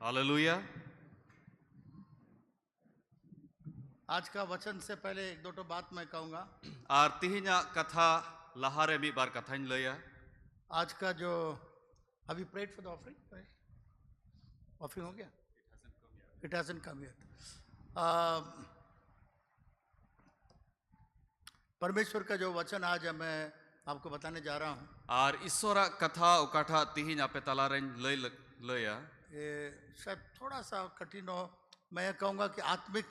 Hallelujah. आज का वचन से पहले एक दो बात मैं कहूँगा। और तिहिना कथा लहारे मी बार कथा लैया। आज का जो अभी प्रेड फॉर द ऑफरिंग, ऑफरिंग हो गया, इट हैजंट कम येट। परमेश्वर का जो वचन आज मैं आपको बताने जा रहा हूँ, और ईश्वरा कथा उकाठा तिहिन आपे तलारे लैया, ये शायद थोड़ा सा कठिन हो। मैं कहूँगा कि आत्मिक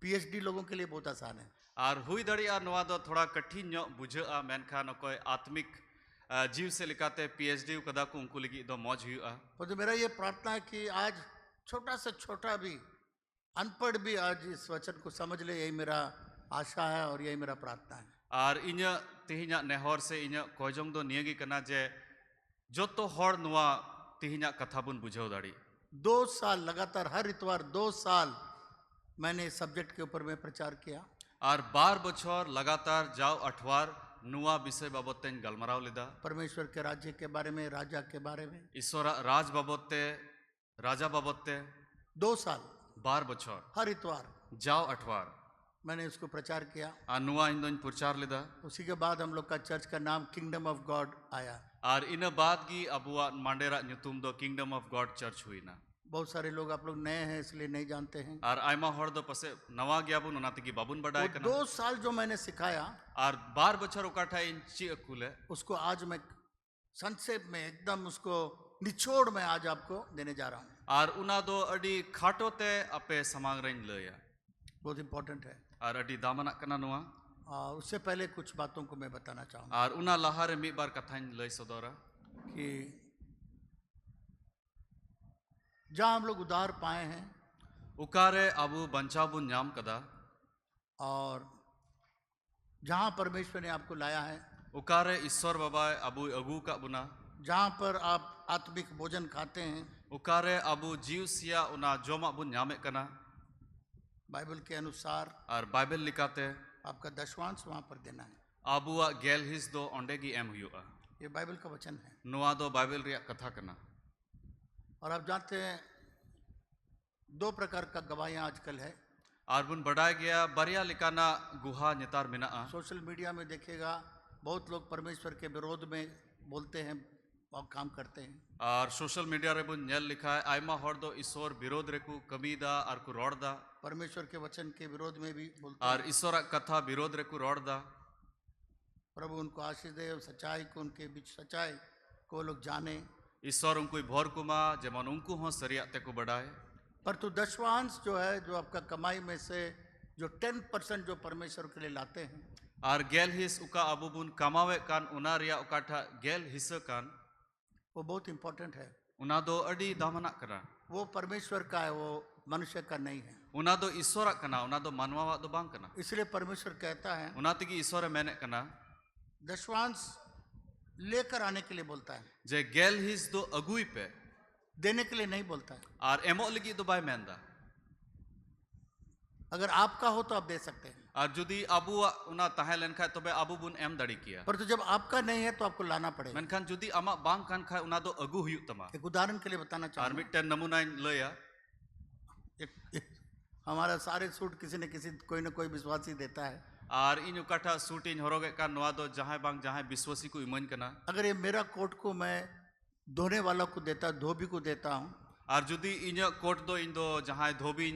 पीएचडी लोगों के लिए बहुत आसान है। और हुई दड़िया नवा दो थोड़ा कठिन नो बुझा मेनखान अकोय आत्मिक जीव से लिखाते पीएचडी कदा को उनको लगी दो मौज हुआ। तो मेरा ये प्रार्थना है कि आज छोटा से छोटा भी अनपढ़ भी आज इस वचन को समझ ले, यही मेरा आशा है और यही मेरा प्रार्थना है। और इन तिहिना नेहर से इन कोजोंग दो नियगी कना जे जो तो हर नुआ तिहिना कथा बुन बुझाव दाड़ी। 2 साल लगातार हर इतवार 2 साल मैंने इस सब्जेक्ट के ऊपर में प्रचार किया। और 12 बछर लगातार जाओ अठवार नुआ विषय बाबते गलमराव लिदा। परमेश्वर के राज्य के बारे में, राजा के बारे में, ईश्वर राज बाबते, राजा बाबते 2 साल 12 बछर हर इतवार जाओ अठवार मैंने उसको प्रचार किया। और नुआ इन प्रचार लिदा। उसी के बाद हम लोग का चर्च का नाम किंगडम ऑफ गॉड आया। और इन बाद की अबुआ मांडेरा नुतुम दो किंगडम ऑफ गॉड चर्च हुई ना। बहुत सारे लोग, आप लोग नए हैं इसलिए नहीं जानते हैं। और आयमा हर दो पसे नवा गया बुन उनाते की बाबुन बडाय कना। 2 साल जो मैंने सिखाया और 12 बछर उकाठा इंची अकुले उसको आज मैं संक्षेप में एकदम उसको निचोड़ में आज आपको देने जा रहा हूँ। और उना दो अडी खाटोते अपे समांग रेंज लया। बहुत इंपॉर्टेंट है। और अडी दामना कना नुआ। उससे पहले कुछ बातों को मैं बताना चाहूँगा और उना लहारे मी बार कथा लय सदोरा कि जहाँ हम लोग उद्धार पाए हैं उकारे अबु बंचाबुन नाम कदा। और जहाँ परमेश्वर ने आपको लाया है, उकारे ईश्वर बाबा अबु अगु का बुना। जहाँ पर आप आत्मिक भोजन खाते हैं, उकारे अबु जीव सिया उना जोमा बुन नामे कना। बाइबल के अनुसार और बाइबल लिखाते आपका दशवांश वहाँ पर देना है। अबुआ गेल हिस दो ओंडे की एम हुआ। ये बाइबल का वचन है। नुआ दो बाइबल रिया कथा कना। और आप जानते हैं 2 प्रकार का गवाहियाँ आजकल है। और बुन बढ़ाया गया बरिया लिकाना गुहा नितार मिना। सोशल मीडिया में देखिएगा बहुत लोग परमेश्वर के विरोध में बोलते हैं और काम करते हैं। और सोशल मीडिया रे बुन नेल लिखा है आयमा हर दो ईश्वर विरोध रे को कमीदा और को रोड़दा। परमेश्वर के वचन के विरोध में भी बोलते हैं। और ईश्वर कथा विरोध रे को रोड़दा। प्रभु उनको आशीष दे, सच्चाई को, उनके बीच सच्चाई को लोग जाने। ईश्वर उनको भोर कुमा जेमन उनको हो सरियाते को बढ़ाए। पर तो दशवांश जो है, जो आपका कमाई में से जो 10% जो परमेश्वर के लिए लाते हैं, और गेल हिस उका अबु बुन कमावे कान उना रिया उकाठा गेल हिस कान, वो बहुत इंपॉर्टेंट है। उना दो अडी दामना करा। वो परमेश्वर का है, वो मनुष्य का नहीं है। उना दो ईश्वर कना, उना दो मानवा दो बांग कना। इसलिए परमेश्वर कहता है, उना तिकी ईश्वर मैंने कना दशवांश लेकर आने के लिए बोलता है, जे गेल हिस दो अगुई पे देने के लिए नहीं बोलता है। और एमो लगी दो बाय मेंदा। अगर आपका हो तो आप दे सकते हैं। और जुदी अबु उना ताहे लेनखा तबे अबु बुन एम दड़ी किया। पर तो जब आपका नहीं है तो आपको लाना पड़ेगा। मेनखान जुदी अमा बांग कान खा उना दो अगु हुयु तमा। एक उदाहरण के लिए बताना और चाहूँगा। मिट्टे नमूना लया हमारा सारे सूट किसी न किसी कोई न कोई विश्वासी देता है। और इन उकाठा सूट इन हरोगे का नवा दो जहां बांग जहां विश्वासी को इमन कना। अगर ये मेरा कोट को मैं धोने वाला को देता, धोबी को देता हूँ, और जुदी इन कोट दो इन दो जहां धोबी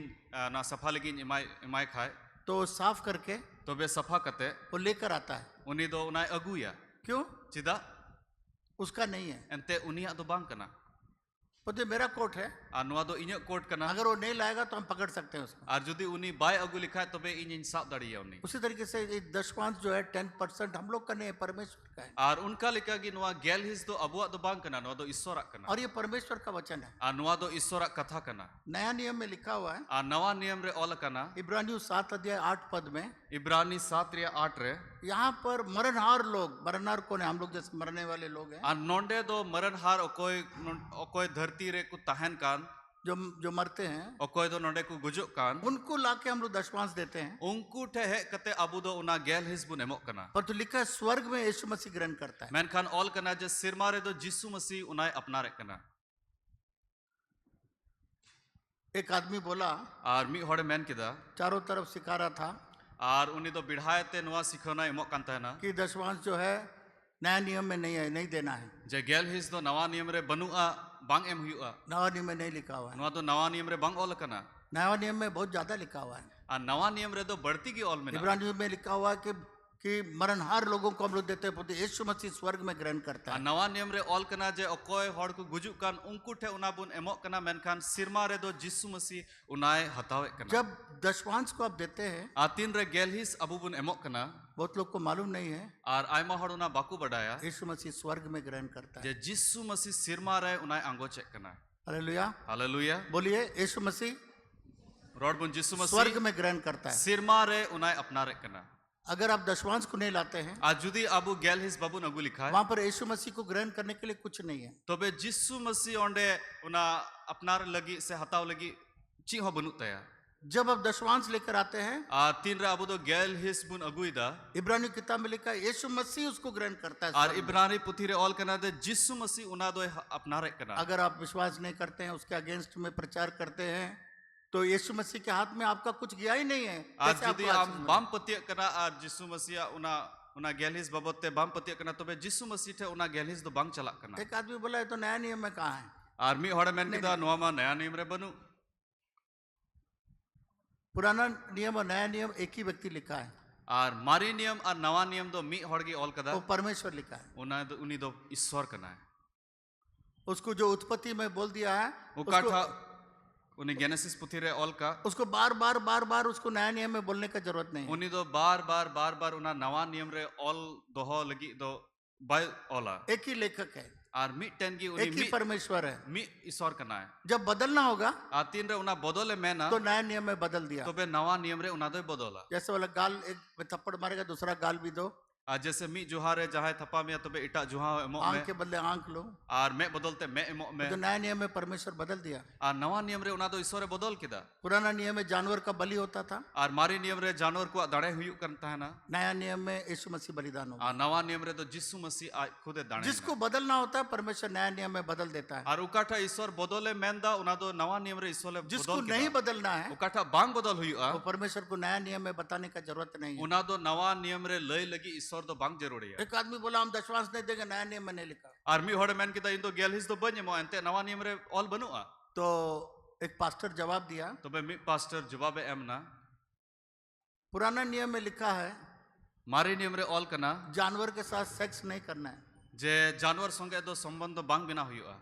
ना सफा लगी इमाय खाए तो साफ करके तो बे सफा कते वो लेकर आता है। उनी दो उनाय अगुया। क्यों? चिदा उसका नहीं है। एंते उनिया दो बांग कना। तो मेरा कोट है, और नुआ दो इन कोट कना। अगर वो नहीं लाएगा तो हम पकड़ सकते हैं उसको। और जुदी उनी बाय अगु लिखा है तबे इन साफ दड़िया उनी। उसी तरीके से ये दशवांश जो है 10% हम लोग का नहीं है, परमेश्वर का है। और उनका लिखा कि नुआ गेल हिस दो अबुआ दो बांग कना, नुआ दो ईश्वर कना। और ये परमेश्वर का वचन है। और नुआ दो ईश्वर कथा कना। नया नियम में लिखा हुआ है, और नवा नियम रे ओल कना इब्रानियों 7 अध्याय 8 पद में, इब्रानी 7 या 8 रे यहाँ पर मरणहार लोग, मरणहार कौन है? हम लोग जैसे मरने वाले लोग हैं, और नोंडे दो मरणहार ओकोय धरती रे को तहन कान जो मरते हैं, ओकोय दो नोंडे को गुजुक कान, उनको लाके हम लोग दशवांश देते हैं। उनको ठे कते अबु दो उना गेल हिस बुन एमोक कना। पर तो लिखा है स्वर्ग में यीशु मसीह ग्रहण करता है। मेनखान ऑल कना जे सिरमा रे दो यीशु मसीह उनाय अपना रे कना। एक आदमी बोला, आर मी हॉड़े मेन किदा चारों तरफ सिखा रहा था आर उनी दो बिढ़ायते नुआ सिखोना एमोक कान तहना कि दशवांश जो है नया नियम में नहीं है, नहीं देना है। जे गेल हिस दो नवा नियम रे बनुआ बांग एम हुआ नवा नियम में नहीं लिखा हुआ है। नुआ दो नवा नियम रे बांग ऑल कना नया नियम में बहुत ज्यादा लिखा हुआ है। आ नवा नियम रे दो बढ़ती की ऑल में इब्रानियों में लिखा हुआ है कि मरणहार लोगों को हम लोग देते हैं, यीशु मसीह स्वर्ग में ग्रहण करता है। नवा नियम रे ऑल कना जे अकोय हॉड़ को गुजुक कान उनको ठे उना बुन एमोक कना मेनखान सिरमा रे दो यीशु मसीह उनाए हतावे कना। जब दशवांश को आप देते हैं, आतीन रे गेल हिस अबु बुन एमोक कना बहुत लोग को मालूम नहीं है, आर आयमा हॉड़ उना बाकू बढ़ाया यीशु मसीह स्वर्ग में ग्रहण करता है। जे यीशु मसीह सिरमा रे उनाए आंगो चेक कना। हालेलुया, हालेलुया बोलिए, यीशु मसीह रोड बुन यीशु मसीह स्वर्ग में ग्रहण करता है। सिरमा रे उनाए अपना रे कना। अगर आप दशवांश को नहीं लाते हैं, आज जुदी अबु गेल हिस बाबू नगु लिखा है वहां पर यीशु मसीह को ग्रहण करने के लिए कुछ नहीं है। तो बे यीशु मसीह ओंडे उना अपनार लगी से हताव लगी ची हो बनु तया। जब आप दशवांश लेकर आते हैं, आ तीन रे अबु दो गेल हिस बुन अगुइदा इब्रानी किताब में लिखा है यीशु मसीह उसको ग्रहण करता है। और इब्रानी पुथी रे ऑल कना दे यीशु मसीह उना दो अपना रे कना। अगर आप विश्वास नहीं करते हैं, उसके अगेंस्ट में प्रचार करते हैं, तो यीशु मसीह के हाथ में आपका कुछ गया ही नहीं है। आज कैसे जुदी आपको आम आशीष बाम पतिय कना आज यीशु मसीह उना उना गेल हिस बाबते बाम पतिय कना तो बे यीशु मसीह थे उना गेल हिस दो बांग चला कना। मिले? एक आदमी बोला है तो नया नियम में कहाँ है? आर्मी हॉड़ मेन किदा नोआ मा नया नियम रे बनु। पुराना नियम और नया नियम एक ही व्यक्ति लिखा है, और मारी नियम और नवा नियम दो मी हॉड़ की ऑल कदा वो परमेश्वर लिखा है। उना दो उनी दो ईश्वर कना है। उसको जो उत्पत्ति में बोल दिया है, उकाठा उन्हें जेनेसिस पुथी रे ऑल का उसको बार बार उसको नया नियम में बोलने का जरूरत नहीं है। उन्हीं दो बार बार उना नवा नियम रे ऑल दोहो लगी दो बाय ऑला एक ही लेखक है, और मी टेन की एक ही परमेश्वर है। मी ईश्वर कना है। जब बदलना होगा आतीन रे उना बदले मैं ना तो नया नियम में बदल दिया। तो बे नवा नियम रे उना दो बदला। जैसे वाला गाल एक थप्पड़ मारेगा, दूसरा गाल भी दो। आज जैसे मी जुहारे जहां थपा में तो बे इटा जुहा एमो आंख में के बदले आंख लो, और मैं बदलते मैं एमो में। तो नया नियम में परमेश्वर बदल दिया। और नवा नियम रे उना दो ईश्वर बदल किदा। पुराना नियम में जानवर का बलि होता था, और मारी नियम रे जानवर को दाड़े हुई करता है ना। नया नियम में यीशु मसीह बलिदान होगा। और नवा नियम रे तो यीशु मसीह खुद दाड़े जिसको बदलना होता है परमेश्वर नया नियम में बदल देता है। और उकाठा ईश्वर बदले मेंदा उना दो नवा नियम रे ईश्वर जिसको नहीं बदलना है, उकाठा बांग बदल हुआ तो परमेश्वर को नया नियम में बताने का जरूरत नहीं है। उना दो नवा नियम रे लय लगी ईश्वर दो बांग जरूरी है। एक आदमी बोला हम दशवांश नहीं देंगे, नया नियम में नहीं लिखा। आर्मी हॉड़ मैन की इन दो गेल हिस दो बन मो एंते नवा नियम रे ऑल बनुआ। तो एक पास्टर जवाब दिया, तो बे मी पास्टर जवाब एम ना पुराना नियम में लिखा है मारी नियम रे ऑल कना जानवर के साथ सेक्स नहीं करना है। जे जानवर संगे दो संबंध बांग बिना हुआ।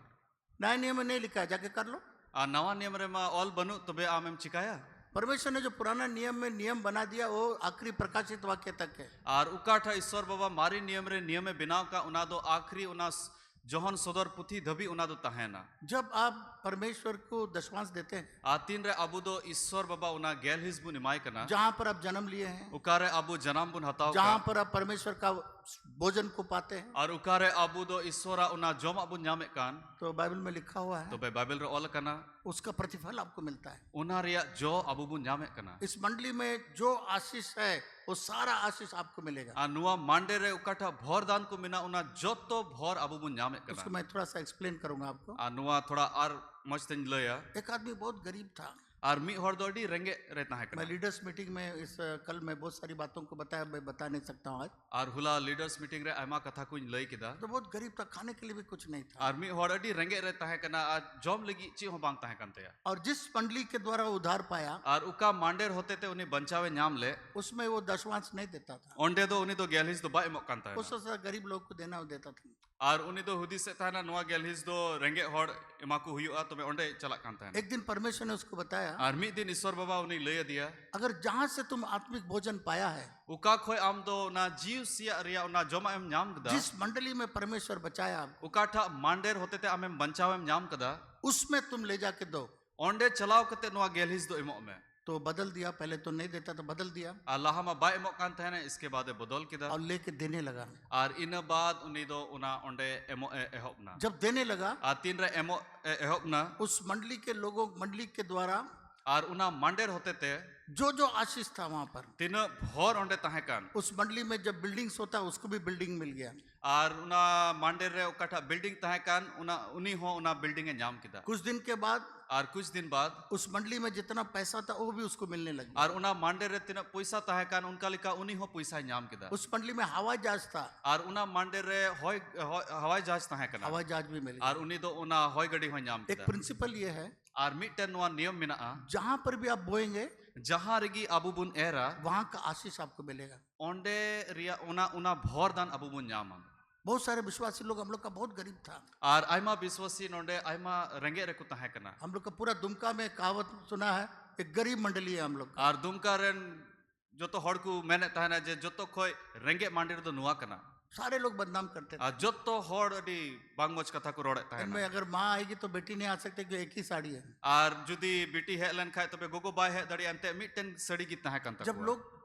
नया नियम में नहीं लिखा है, जाके कर लो। आ नवा नियम रे मा ऑल बनु तो बे आम एम चिकाया। परमेश्वर ने जो पुराना नियम में नियम बना दिया वो आखिरी प्रकाशित वाक्य तक है। और उकाठा ईश्वर बाबा मारी नियम रे नियम में बिनाव का उना दो आखिरी उना जोहन सदर पुथी धबी उना दो तहेना। जब आप परमेश्वर को दशवांश देते हैं, आतीन रे अबु दो ईश्वर बाबा उना गेल हिस बुन इमाय कना जहां पर आप जन्म लिए हैं, उकारे अबु जनाम बुन हताव जहां का पर आप परमेश्वर का भोजन को पाते हैं, और उकारे अबु दो ईश्वरा उना जोम अबु न्यामे कान तो बाइबल में लिखा हुआ तो है बे बाइबल रे ऑल कना उसका प्रतिफल आपको मिलता है। उना रिया जो अबु बुन न्यामे कना। इस मंडली में जो आशीष है वो सारा आशीष आपको मिलेगा। आ नुआ मांडे रे उकाठा भोर दान को मिना उना जोतो भोर अबु बुन न्यामे उसको कना। मैं थोड़ा सा एक्सप्लेन करूंगा आपको। आ नुआ थोड़ा और मस्त लया। एक आदमी बहुत गरीब था। और मी हर दोडी रेंगे रहता है मैं लीडर्स मीटिंग में कल मैं बहुत सारी बातों को बताया, मैं बता नहीं सकता हूँ आज। और हुला लीडर्स मीटिंग रे आयमा कथा को लय किदा। तो बहुत गरीब था, खाने के लिए भी कुछ नहीं था। और मी हर अडी रेंगे रहता है कना आज जॉब लगी ची हो बांगता है कंते। और जिस मंडली के द्वारा वो उधार पाया, और उका मांडेर होते थे उन्हें बंचावे न्याम ले उसमें वो दशवांश नहीं देता था। ओंडे दो उन्हें दो गेलहिस दो बाय मकानता है। उससे गरीब लोग को देना वो देता था। और उन्हें दो हुदी से था ना नुआ गेलहिस दो रेंगे हॉड़ इमाकू हुआ तो मैं ओंडे चला कांता है। एक दिन परमेश्वर ने उसको बताया, और मी दिन ईश्वर बाबा उन्हें ले दिया अगर जहां से तुम आत्मिक भोजन पाया है, उका खोय आम दो ना जीव सिया रिया ना जोमा एम न्याम कदा जिस मंडली में परमेश्वर बचाया आपको, उका ठा मांडेर होते थे आम बंचावे एम न्याम कदा उसमें तुम ले जाके दो। ओंडे चलाओ कते नुआ गेलहिस दो इमो में तो बदल दिया। पहले तो नहीं देता तो बदल दिया अल्लाह मा बाय इमो कांता है ना। इसके बाद बदल किदा और लेके देने लगा। और इन बाद उन्हें दो उना ओंडे एमो एहोप ना जब देने लगा, तीन रे एमो एहोप ना उस मंडली के लोगों, मंडली के द्वारा और उना मांडेर होते थे जो जो आशीष था वहां पर, तीन भोर ओंडे तहे कान उस मंडली में जब बिल्डिंग्स होता उसको भी बिल्डिंग मिल गया। और उना मांडेर रे उकाठा बिल्डिंग तहे कान उना उनी हो उना बिल्डिंग ए न्याम किदा। कुछ दिन के बाद और कुछ दिन बाद उस मंडली में जितना पैसा था वो भी उसको मिलने लग गया। और उना मांडे रे तिना पैसा ताहे कान उनका लिका उनी हो पैसा नाम केदा उस मंडली में हवाई जहाज था, और उना मांडे रे हवाई जहाज ताहे कना हवाई जहाज भी मिल गया। और उनी दो उना हवाई गड़ी हो नाम एक केदा प्रिंसिपल ये है, और मिटन नवा नियम मेना जहां पर भी आप बोएंगे जहां रेगी अबू बुन एरा वहां का आशीष आपको मिलेगा। ओंडे रिया उना उना भोरदान अबू बुन नामा बहुत सारे विश्वासी लोग, हम लोग का बहुत गरीब था, और आयमा विश्वासी नोंडे आयमा रंगे रे को ताहे कना हम लोग का पूरा दुमका में कहावत सुना है, एक गरीब मंडली है हम लोग का। और दुमका रेन जो तो हड़ को मेने ताहे जे जो तो खोय रंगे मांडे दो नुआ कना सारे लोग बदनाम करते थे। और जो तो हड़ अडी बांगमोच कथा को रोड़े ताहे इनमें अगर माँ आएगी तो बेटी नहीं आ सकती क्योंकि एक ही साड़ी है। और जुदी बेटी है लन खाए तबे गोगो बाय है दड़ी अंते मिटन सड़ी की ताहे कन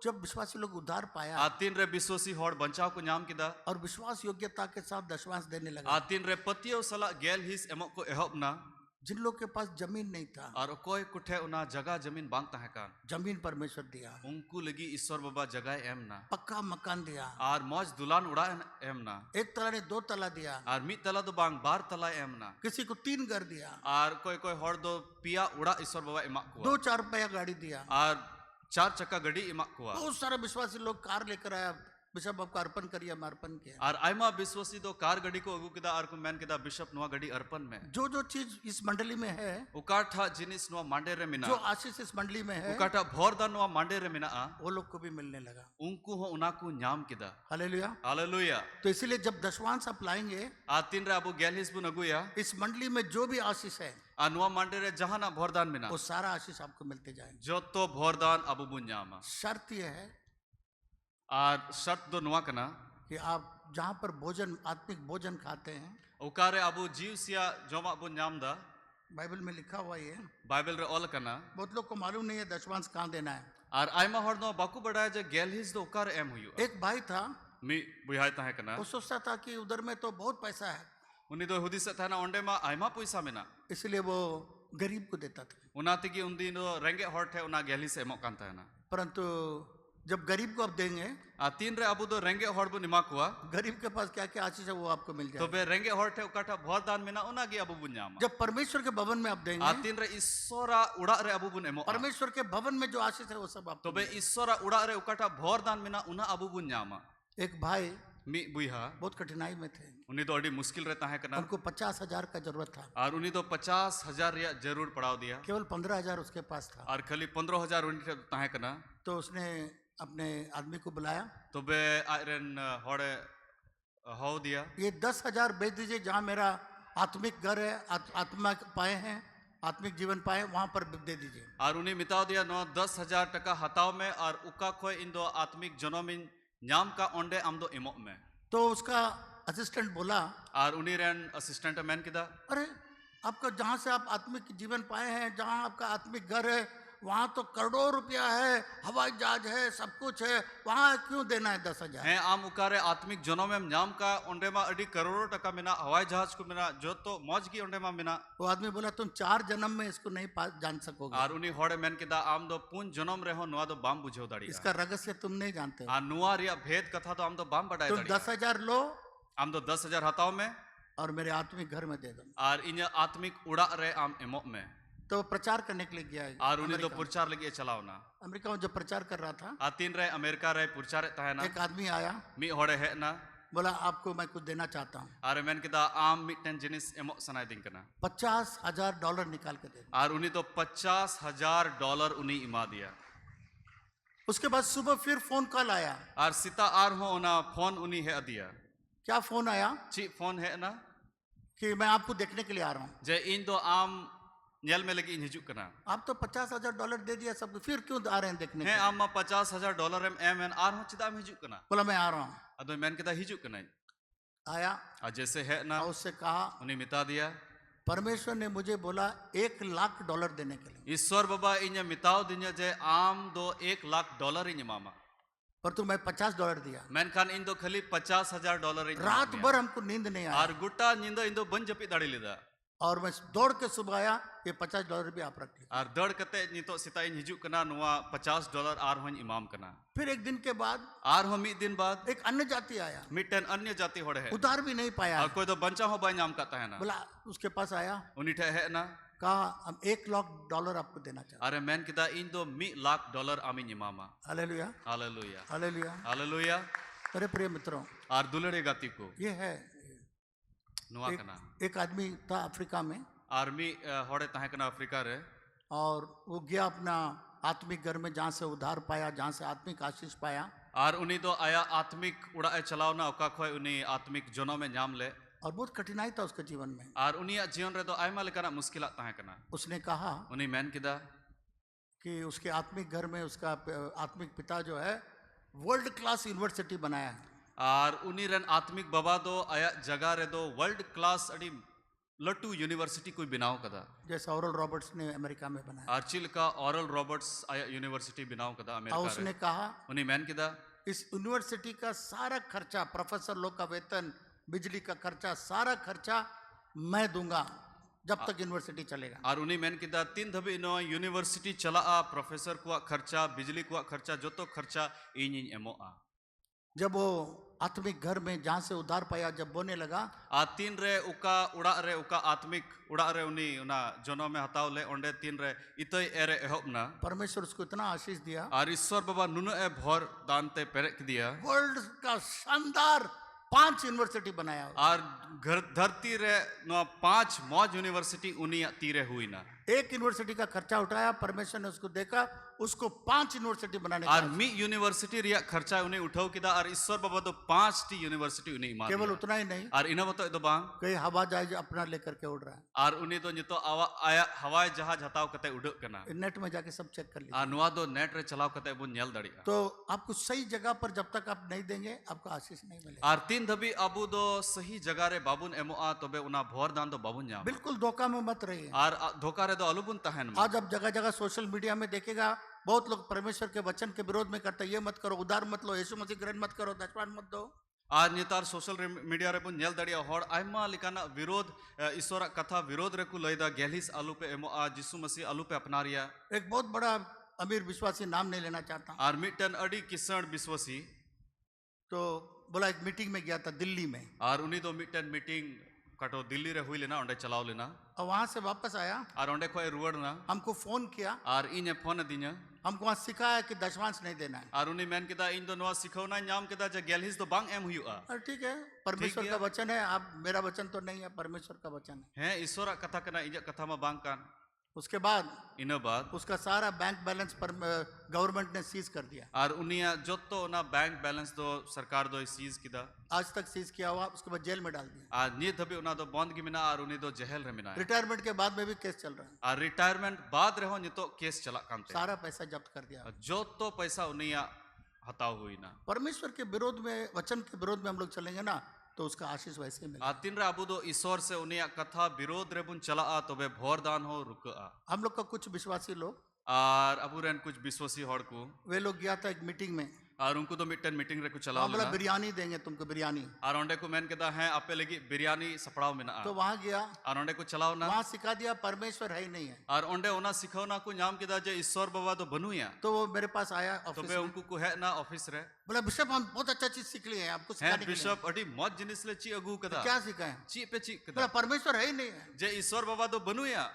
जब विश्वासी लोग उद्धार पाया आ तीन रे विश्वासी हड़ बचाव को नाम किदा और विश्वास योग्यता के साथ दशवांश देने आ लगा, तीन रे पतियो सला गेल हिस एमो को एहब ना जिन लोग के पास जमीन नहीं था और कोई कुठे उना जगह जमीन बांग ताहे कान जमीन परमेश्वर दिया, उनको लगी ईश्वर बाबा जगह एम ना पक्का मकान दिया, और मौज दुलान उड़ा एम ना एक तला ने 2 तला दिया, और मित तला दो बांग बार तला एम ना किसी को 3 घर दिया, और कोई कोई हड़ दो पिया उड़ा ईश्वर बाबा इमा को 2-4 पैया गाड़ी दिया। और 4 चक्का गड़ी इमा को बहुत सारे विश्वासी लोग कार लेकर आया, बिशप आपका अर्पण करिए, हम अर्पण किया। और आयमा विश्वासी दो कार गड़ी को अगू किदा और को मैन किदा बिशप नुआ गड़ी अर्पण में जो चीज इस मंडली में है, उकाठा जिनिस नुआ मांडे रे मिना जो आशीष इस मंडली में है, उकाठा भोरदान नुआ मांडे रे मिना वो लोग को भी मिलने लगा। उनको हो उना को नाम किदा हालेलुया। हालेलुया। तो इसीलिए जब दशवांश आप लाएंगे, आ तीन रे अबू गेल हिस बुन अगुया इस मंडली में जो भी आशीष है आ नुआ मांडे रे जहां ना भोरदान मिना वो सारा आशीष आपको मिलते जाएंगे। जो तो भोरदान अबू बुन नामा शर्त यह है और शर्त दो नुआ कना कि आप जहाँ पर भोजन, आत्मिक भोजन खाते हैं, उकारे अबू जीव सिया जोमा बुन नाम दा बाइबल में लिखा हुआ ये, बाइबल रे ऑल कना बहुत लोग को मालूम नहीं है दशवांश कहाँ देना है। और आयमा हड़ नो बाकू बड़ाय जे गेल हिस दो उकार एम हुयो एक भाई था, मी बुहाय ताहे कना वो सोचता था कि उधर में तो बहुत पैसा है, उनी दो हुदी से थाना ओंडे मा आयमा पैसा मेना इसलिए वो गरीब को देता था। उना तिगी उन दो रेंगे हड़ थे उना गेल हिस एमो कान ताहेना परंतु जब गरीब को आप देंगे, आ तीन रे अबू दो रेंगे हड़ बु निमा कुआ गरीब के पास क्या क्या आशीष है वो आपको मिल तो जाएगा। बे रेंगे हड़ थे उकाठा भोरदान मेना उना गे अबू बुन नामा जब परमेश्वर के भवन में आप आ देंगे, तीन रे ईश्वरा उड़ा रे अबू बुन एमो परमेश्वर के भवन में जो आशीष है वो सब आपको तो बे ईश्वरा उड़ा रे उकाठा भोरदान मेना उना अबू बुन नामा मिलेगा। एक भाई मी बुहा बहुत कठिनाई में थे, उनी तो अड़ी मुश्किल रहता है कना उनको 50,000 का जरूरत था, और उनी तो 50,000 रिया जरूर पड़ाव दिया केवल 15,000 उसके पास था। और खाली 15,000 उनी ताहे कना तो उसने अपने आदमी को बुलाया, तो बे आयरन हड़े हो दिया ये 10,000 बेच दीजिए, जहाँ मेरा आत्मिक घर है, आत्मा पाए हैं, आत्मिक जीवन पाए, वहां पर दे दीजिए। और उन्हें मिताव दिया नो 10,000 टका हताव में और उका खोए इन दो आत्मिक जनोमिन नाम का ओंडे आम दो इमो में। तो उसका असिस्टेंट बोला, और उन्हीं रेन असिस्टेंट मैन किदा अरे आपका जहाँ से आप आत्मिक जीवन पाए हैं, जहाँ आपका आत्मिक घर है, वहाँ तो करोड़ों रुपया है, हवाई जहाज है, सब कुछ है, वहाँ क्यों देना है 10,000? हैं आम उकारे आत्मिक जनोमें नाम का ओंडे मा अड़ी करोड़ों टका मिना हवाई जहाज को मिना जो तो मौज की ओंडे मा मिना। वो आदमी बोला तुम 4 जन्म में इसको नहीं जान सकोगे, और उन्हीं हड़े मैन किदा आम दो पून जनम रहो नुआ दो बाम बुझो दाड़ी इसका रहस्य तुम नहीं जानते हो। आ नुआ रिया भेद कथा तो आम दो बाम बड़ाई तुम दाड़ी 10,000 लो आम दो 10,000 हताव में और मेरे आत्मिक घर में दे दो। और इन आत्मिक उड़ा रे आम एमो में तो प्रचार करने के लिए गया है और उन्हें दो अमेरिका। प्रचार लगे चलाओ ना अमेरिका में जब प्रचार कर रहा था, आ तीन रे अमेरिका रे प्रचार ताहे ना एक आदमी आया, मी हड़े है ना बोला आपको मैं कुछ देना चाहता हूँ, और मैन किदा आम मिटन जिनिस एमो सनाय दिन कना $50,000 निकाल के दे दो। और उन्हीं तो $50,000 उन्हीं इमा दिया। उसके बाद सुबह फिर फोन कॉल आया, और सीता आर हो ना फोन उन्हीं है दिया क्या फोन आया ची फोन है ना कि मैं आपको देखने के लिए आ रहा हूँ। जे इन दो आम नेल में लगी इन हिजू कना आप तो $50,000 दे दिया सबको, फिर क्यों आ रहे हैं देखने के है लिए? आम $50,000 एम एन आर हो चिदा में हिजू कना बोला मैं आ रहा हूँ। अदो मैन किदा हिजू कना आया आ जैसे है ना और उससे कहा उन्हीं मिता दिया परमेश्वर ने मुझे बोला $1,00,000 देने के लिए, ईश्वर बाबा इन मिताव दिन जे आम दो $1,00,000 इन मामा पर तो मैं $50 दिया। मैन खान इन दो खाली $50,000 इन रात भर हमको नींद नहीं आया और गुट्टा निंदो इन दो बन जपी दाड़ी लिदा और मैं दौड़ के सुबह आया, ये $50 भी आप रख लीजिए। और दौड़ कते नितो सीता इन हिजू कना नुआ $50 आर होन इमाम कना। फिर एक दिन के बाद आर हो मिद दिन बाद एक अन्य जाति आया, मिटन अन्य जाति होड़े है उधार भी नहीं पाया, और कोई तो बंचा हो बाय नाम का है ना बोला उसके पास आया, उन्हीं ठे है ना कहा हम $1,00,000 आपको देना चाहते Are men kita इन दो $1,00,000 आमी निमामा. हैं। Hallelujah, Hallelujah. हालेलुया। Hallelujah. मेरे प्रिय मित्रों, Ar dulare gati ko. ये है Nuwa एक, kana. एक आदमी था अफ्रीका में Army hode tahe kana Afrika re. और वो गया अपना आत्मिक घर में जहाँ से उद्धार पाया, जहाँ से आत्मिक आशीष पाया। Ar uni do aya आत्मिक उड़ा चलाओ ना ओका खोय उनी आत्मिक जोनो में नाम ले. और बहुत कठिनाई था उसके जीवन में। Ar उनिया जीवन रे तो आयमा लेकना मुश्किलात ताहे kana. उसने कहा उनी मैन किदा कि उसके आत्मिक घर में उसका आत्मिक पिता जो है वर्ल्ड क्लास यूनिवर्सिटी बनाया है। आर उनी रन आत्मिक बाबा दो आया जगह रे दो वर्ल्ड क्लास अड़ी लट्टू यूनिवर्सिटी कोई बनाओ कदा. जैसा ओरल रॉबर्ट्स ने अमेरिका में बनाया। आर्चिल का ऑरल रॉबर्ट्स आया यूनिवर्सिटी बनाओ कदा और अमेरिका उसने रे. कहा उनी मैन किदा इस यूनिवर्सिटी का सारा खर्चा, प्रोफेसर लोग का वेतन, बिजली का खर्चा, सारा खर्चा मैं दूंगा जब तक यूनिवर्सिटी चलेगा। और उनी मैन किदा 3 धबी नो यूनिवर्सिटी चला आ प्रोफेसर को खर्चा बिजली को खर्चा जो तो खर्चा इन एमो आ. जब वो आत्मिक घर में जहाँ से उद्धार पाया जब बोने लगा, आ 3 रे उका उड़ा रे उका आत्मिक उड़ा रे उनी उना जोनो में हताव ले ओंडे 3 रे इतई एरे एहब ना. परमेश्वर उसको इतना आशीष दिया, और ईश्वर बाबा नुनु ए भर दानते पेरे दिया. वर्ल्ड का शानदार 5 यूनिवर्सिटी बनाया। और घर धरती रे नो 5 मौज यूनिवर्सिटी उनी तीरे हुई ना. एक यूनिवर्सिटी का खर्चा उठाया, परमेश्वर ने उसको देखा, उसको 5 यूनिवर्सिटी बनाने का। और मी यूनिवर्सिटी रिया खर्चा उन्हें उठाओ किदा और ईश्वर बाबा तो 5 टी यूनिवर्सिटी उन्हें इमान केवल दिया. उतना ही नहीं, और इन्हें बतो इतो बांग कई हवा जहाज अपना लेकर के उड़ रहा है। और उन्हें तो नितो आवा आया हवाई जहाज हताव कते उड़क कना. नेट में जाके सब चेक कर लीजिए। और नुआ दो नेट रे चलाव कते बुन नेल दड़िया. तो आपको सही जगह पर जब तक आप नहीं देंगे आपको आशीष नहीं मिलेगा। और 3 धबी अबू दो सही जगह रे बाबुन एमो आ तबे उना भोर दान दो बाबुन जाम. बिल्कुल धोखा में मत रहिए। और धोखा रे दो अलुबुन तहन. आज आप जगह जगह सोशल मीडिया में देखेगा बहुत लोग परमेश्वर के वचन के विरोध में करते हैं, ये मत करो, उधार मत लो, यीशु मसीह ग्रहण मत करो, दशवान मत दो। आज नेतार सोशल मीडिया रे बुन नेल दड़िया होड़ आयमा लिकाना विरोध ईश्वर कथा विरोध रे को लइदा गेलिस आलू पे एमो आ यीशु मसीह आलू पे अपना रिया. एक बहुत बड़ा अमीर विश्वासी, नाम नहीं लेना चाहता, और मिटन अड़ी किसण विश्वासी तो बोला एक मीटिंग में गया था दिल्ली में, और उन्हीं तो मिटन मीटिंग कटो दिल्ली रे हुई लेना ओंडे चलाव लेना. और वहां से वापस आया, और ओंडे खोए रुवड़ ना. हमको फोन किया, और इने फोन दिना. हमको वहां सिखाया कि दशवांश नहीं देना है। और उन्हीं मैन किदा इन दो नवा सिखौना नाम किदा जे गेलहिस तो बांग एम हुआ. और ठीक है, परमेश्वर ठीक का है। वचन है, आप मेरा वचन तो नहीं है, परमेश्वर का वचन है। है ईश्वर कथा कना इज कथा में बांग कान. उसके बाद इन बाद उसका सारा बैंक बैलेंस पर गवर्नमेंट ने सीज कर दिया। और उनिया जो तो ना बैंक बैलेंस दो सरकार दो सीज किदा. आज तक सीज किया हुआ, उसके बाद जेल में डाल दिया। आज नी धबी उना तो बंद की मिना और उन्हीं तो जहल रे मिना. रिटायरमेंट के बाद में भी केस चल रहा है, और रिटायरमेंट बाद रहो नि तो केस चला कामते. सारा पैसा जब्त कर दिया। जो तो पैसा उन्हीं हताव हुई ना. परमेश्वर के विरोध में, वचन के विरोध में हम लोग चलेंगे ना तो उसका आशीष वैसे ही मिलेगा। आतिन रे अबू दो ईश्वर से उन्हीं कथा विरोध रे बुन चला आ तो बे भोर दान हो रुक आ. हम लोग का कुछ विश्वासी लोग, और अबू रेन कुछ विश्वासी हड़ को वे लोग गया था एक मीटिंग में, और उनको तो मिटन मीटिंग रे को चला बोला बिरयानी देंगे तुमको, बिरयानी। और ओंडे को मैन कहता है आपे लगी बिरयानी सपड़ाव में ना. तो वहां गया, और ओंडे को चलाओ ना. वहां सिखा दिया परमेश्वर है ही नहीं है। और ओंडे ओना सिखाओ ना को नाम किदा जे ईश्वर बाबा तो बनुया. तो वो मेरे पास आया तो ऑफिस बे में, उनको को है ना ऑफिस रे. बोला बिशप हम बहुत अच्छा चीज सीख लिए हैं, आपको है सिखाने के लिए। बिशप अडी मौज जिनिस ले ची अगू कदा. क्या सीखा है? ची पे ची बोला कदा. परमेश्वर है ही नहीं है। जे ईश्वर बाबा तो बनुया.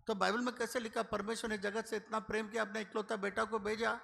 तो बाइबल में कैसे लिखा, परमेश्वर ने जगत से इतना प्रेम किया, अपने इकलौता बेटा को भेजा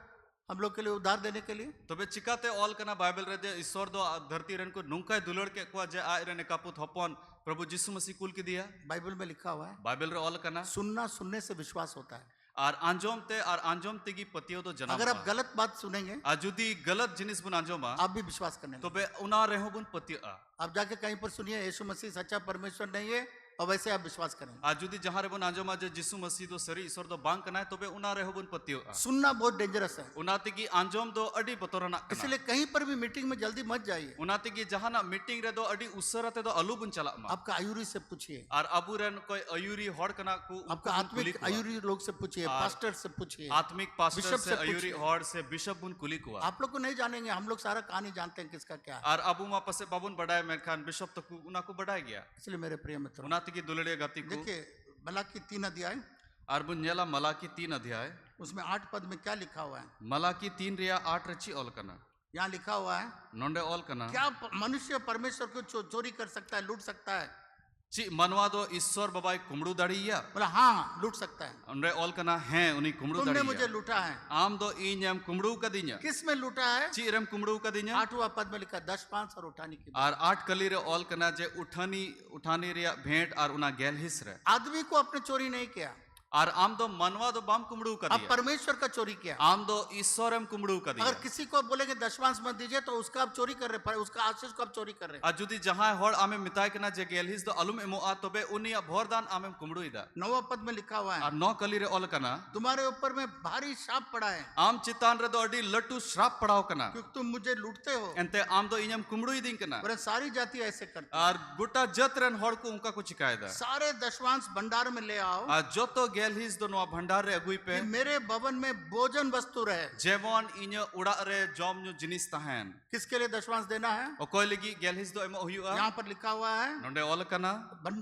हम लोग के लिए उद्धार देने के लिए। तो बे चिकाते ऑल कना बाइबल रे जे ईश्वर दो धरती रेन को नुंकाय दुलड़ के को जे आय रे ने कापुत हपन प्रभु यीशु मसीह कुल के दिया. बाइबल में लिखा हुआ है, बाइबल रे ऑल कना. सुनना सुनने से विश्वास होता है। और आंजोम ते की पतियो तो जना. अगर आप गलत बात सुनेंगे जुदी गलत जिनिस बुन आंजोमा आप भी विश्वास करने तो लगेंगे। बे उना रेहो बुन पतियो आ. आप जाके कहीं पर सुनिए यीशु मसीह सच्चा परमेश्वर नहीं है, और वैसे आप विश्वास करेंगे। आज जुदी जहां रे बुन आंजोमा जे यीशु मसीह तो सरी ईश्वर तो बांग कना है तो बे उना रेहो बुन पतियो आ. सुनना बहुत डेंजरस है, उनाते की आंजोम दो अडी बतोरना कना. इसलिए कहीं पर भी मीटिंग में जल्दी मत जाइए। उनाते की जहां ना मीटिंग रे दो अडी उसरते दो अलू बुन चला मा. आपका आयुरी से पूछिए, और अबू रेन कोई अयूरी हड़ कना को आपका आत्मिक आयुरी लोग से पूछिए, पास्टर से पूछिए। आत्मिक पास्टर बिशप से से अयूरी पूछिए। हड़ से बिशप बुन कुली को. आप लोग को नहीं जानेंगे, हम लोग सारा कहानी जानते हैं किसका क्या है। और अबू मा पसे बाबुन बढ़ाए मैं खान बिशप तो उना को बढ़ाए गया. इसलिए मेरे प्रिय मित्रों, उनाते की दुलड़े गति को. देखिए मलाकी 3 अध्याय, और बुन नेला मलाकी 3 अध्याय. उसमें 8 पद में क्या लिखा हुआ है? मलाकी 3 रिया 8 रची ऑल कना. यहाँ लिखा हुआ है, नोंडे ऑल कना. क्या मनुष्य परमेश्वर को चोरी कर सकता है, लूट सकता है? ची मनवा दो ईश्वर बाबाई कुमड़ू दाड़िया बोला हाँ लूट सकता है। उनरे ऑल कना है उनी कुमड़ू तुमने मुझे दाड़िया लूटा है। आम दो इन्याम कुमड़ू कदिnya किस में लूटा है? ची रम कुमड़ू कदिnya 8वां पद में लिखा 10 5 और उठाने की बात। और 8 कली रे ऑल कना जे उठानी रे भेंट और उना गेल हिस रे आदमी को अपने चोरी नहीं किया, और आम दो मनवा दो बाम कुमड़ू अब कदिया परमेश्वर का चोरी किया। आम दो ईश्वरम कुमड़ू कदिया अगर किसी को बोलेंगे दशमांश मत दीजिए तो उसका आप चोरी कर रहे हैं, उसका आशीष को आप चोरी कर रहे हैं। आ जुदी जहां होड़ आमे मिताय कना जे गेल हिस दो अलुम एमो आ तबे उनिया भोरदान आमे कुमड़ू इदा 9वां पद में लिखा हुआ है और 9 कली रे ऑल कना तुम्हारे ऊपर में भारी शाप पड़ा है आम चितान रे दो अडी लट्टू श्राप पड़ाव कना क्योंकि तुम मुझे लूटते हो। एंते आम दो इन्याम कुमड़ू इदिन कना और सारी जाति ऐसे करती है। और गुटा जतरन होड़ को उनका कुछ शिकायत सारे दशमांश भंडार में ले आओ आ जो तो गेल हिस दो नवा भंडार रे अगुई पे कि मेरे भवन में भोजन वस्तु रहे। जेमन इन्या उड़ा रे जॉम न्यू जिनिस तहन किसके लिए दशमांश देना है? ओकोय लगी गेल हिस दो एमो हुयुआ यहाँ पर लिखा हुआ है नोंडे ऑल कना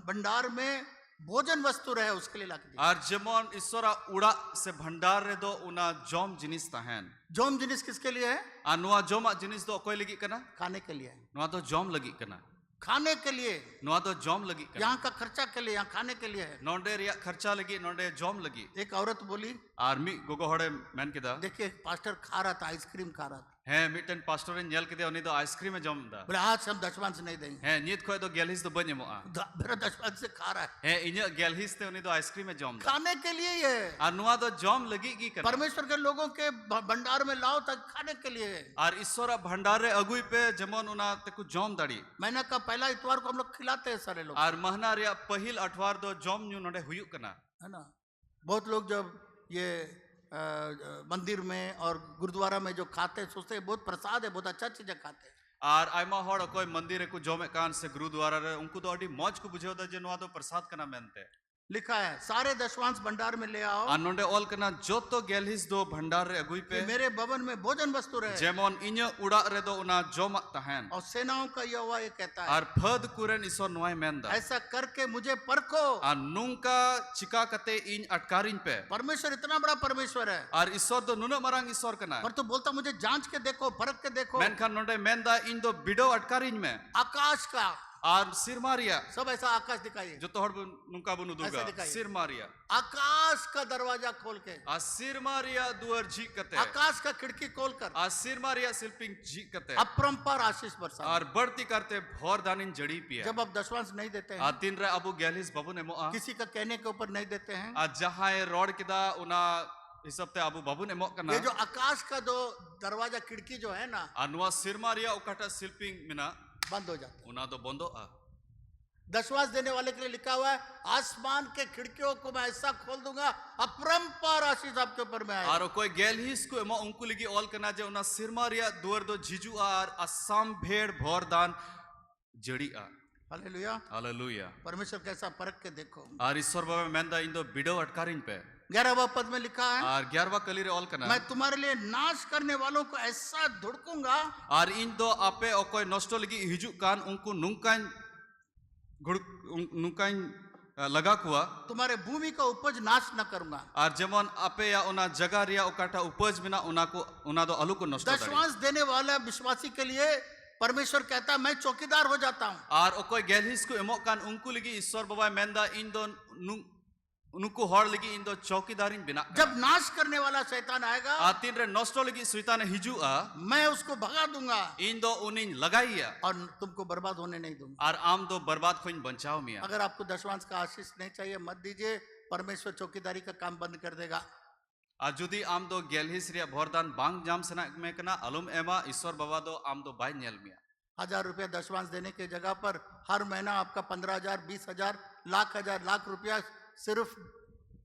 भंडार में भोजन वस्तु रहे उसके लिए लाके दिया। और जेमन ईश्वरा उड़ा से भंडार रे दो उना जॉम जिनिस तहन जोम जिनिस किसके लिए है? आ नुआ जॉम जिनिस दो ओकोय लगी कना खाने के लिए है। नुआ तो जॉम लगी कना खाने के लिए, नुआ तो जॉम लगी कना यहाँ का खर्चा के लिए, यहाँ खाने के लिए है। नोंडे रिया खर्चा लगी नोंडे जॉम लगी एक औरत बोली आर्मी गोगो हड़े मैन किदा देखिए पास्टर खा रहा था, आइसक्रीम खा रहा था, है मिटन पास्टर रे नेल किदे उनी दो आइसक्रीम में जॉम दा बोले आज हम दशमांश नहीं देंगे। है नित खोय दो गेलहिस दो बनेमो आ मेरा दशमांश से खा रहा है, है इन्या गेलहिस ते उनी दो आइसक्रीम में जॉम दा खाने के लिए ही है। आ नुआ दो जॉम लगी की कना परमेश्वर के लोगों के भंडार में लाओ तक खाने के लिए है। और ईश्वरा भंडार रे अगुई पे जेमन उना ते कु जॉम दाड़ी महीना का पहला इतवार को हम लोग खिलाते हैं सारे लोग, और महना रिया पहिल अठवार दो जॉम न्यू नोंडे हुयु कना है ना। बहुत लोग जब ये मंदिर में और गुरुद्वारा में जो खाते हैं सोचते हैं बहुत प्रसाद है, बहुत अच्छा चीजें खाते हैं। और आयमा होड़ कोई मंदिर को जॉमे कान से गुरुद्वारा रे उनको तो अडी मौज को बुझे दा जे नुआ दो प्रसाद कना मेनते लिखा है सारे दशमांश भंडार में ले आओ आ नोंडे ऑल कना जो तो गेलहिस दो भंडार रे अगुई पे कि मेरे भवन में भोजन वस्तु रहे। जेमन इन्या उड़ा रे दो उना जॉम तहन और सेनाओं का यहोवा ये कहता है और फद कुरन ईश्वर नुआय मेनदा ऐसा करके मुझे परखो। आ नुंका चिका कते इन अटकारिन पे परमेश्वर इतना बड़ा परमेश्वर है और ईश्वर दो नुना मरांग ईश्वर कना पर तू बोलता मुझे जांच के देखो, परख के देखो। मेनखान नोंडे मेनदा इन दो बिडो अटकारिन में आकाश का और सिरमारिया सब ऐसा आकाश दिखाइए, जो तो हड़ नुका बुनु दुगा ऐसे दिखाइए। सिरमारिया आकाश का दरवाजा खोल के, आ सिरमारिया दुआर जी कते आकाश का खिड़की खोल कर आ सिरमारिया शिल्पिंग जी कते अपरंपार आशीष बरसा। और बढ़ती करते भोर दानिन जड़ी पिया जब आप दशमांश नहीं देते आ हैं, तीन रे अबू गेलिस बाबू ने मोआ किसी का कहने के ऊपर नहीं देते हैं, आ जहां रोड किदा उना हिसाब ते अबू बाबू ने मो कना ये जो आकाश का जो दरवाजा खिड़की जो है ना अनुआ सिरमारिया उकाटा शिल्पिंग मिना बंद हो जाता है। उना तो बंदो आ दशमांश देने वाले के लिए लिखा हुआ है आसमान के खिड़कियों को मैं ऐसा खोल दूंगा अपरंपार आशीष आपके ऊपर में आएगा। और कोई गेलहिस को एमो उनको लगी ऑल कना जे उना सिरमारिया दुआर दो जिजू आर असम भेड़ भोर दान जड़ी आ हालेलुया। हालेलुया। परमेश्वर कैसा परख के देखो। और ईश्वर बाबा मेंदा इन दो बिडो अटकारिन पे 11वां पद में लिखा है और 11वां कली रे ऑल कना मैं तुम्हारे लिए नाश करने वालों को ऐसा धुड़कूंगा और इन दो आपे ओकोय नष्ट लगी हिजु कान उनको नुकान नुकान लगा कुआ तुम्हारे भूमि का उपज नाश न करूंगा। और जेमन आपे या उना जगह रिया उकाटा उपज बिना उना को उना दो अलु को नष्ट दाड़ी दशमांश देने वाला विश्वासी के लिए परमेश्वर कहता है मैं चौकीदार हो जाता हूं। और ओकोय गेलहिस को एमो कान उनको लगी ईश्वर बाबा मेंदा इन दो उनको हड़ लगी इन दो चौकीदारिन बिना जब नाश करने वाला शैतान आएगा आ तीन रे नष्ट लगी शैतान हिजु आ मैं उसको भगा दूंगा इन दो उनिन लगाइया और तुमको बर्बाद होने नहीं दूंगा। और आम दो बर्बाद खोइन बचाओ मिया अगर आपको दशमांश का आशीष नहीं चाहिए मत दीजिए, परमेश्वर चौकीदारी का काम बंद कर देगा। आ जुदी आम दो गेलहिस रिया भोरदान बांग जाम सना में कना अलुम एमा ईश्वर बाबा दो आम दो बाय नेल मिया 1000 रुपया दशमांश देने के जगह पर हर महीना आपका 15,000 20,000 लाख रुपया सिर्फ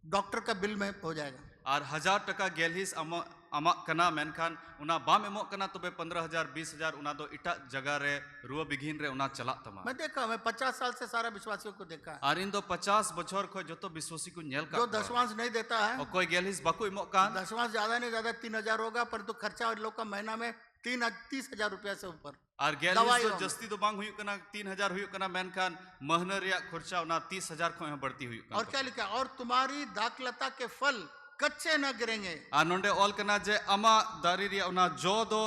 डॉक्टर का बिल में हो जाएगा। और 1000 टका गेलहिस अमा कना मेनखान उना बाम एमो कना तबे 15,000 20,000 उना दो इटा जगह रे रुआ बिघिन रे उना चला तमा मैं देखा, मैं 50 साल से सारा विश्वासियों को देखा है। और इन दो 50 बछर को जो तो विश्वासी को नेल का जो दशमांश नहीं देता है, और कोई गेलहिस बाकू एमो कान दशमांश ज्यादा नहीं ज्यादा 3,000 होगा, परंतु खर्चा लोग का महीना में 30,000 रुपया से ऊपर। और गेलहिस तो जस्ती तो बांग हुई कना 3,000 हुई कना मेनखान महीना रिया खर्चा उना 30,000 को बढ़ती हुई और क्या लिखा है? और तुम्हारी दाखलता के फल कच्चे न गिरेंगे। आ नोंडे ऑल कना जे अमा दारी रिया उना जो दो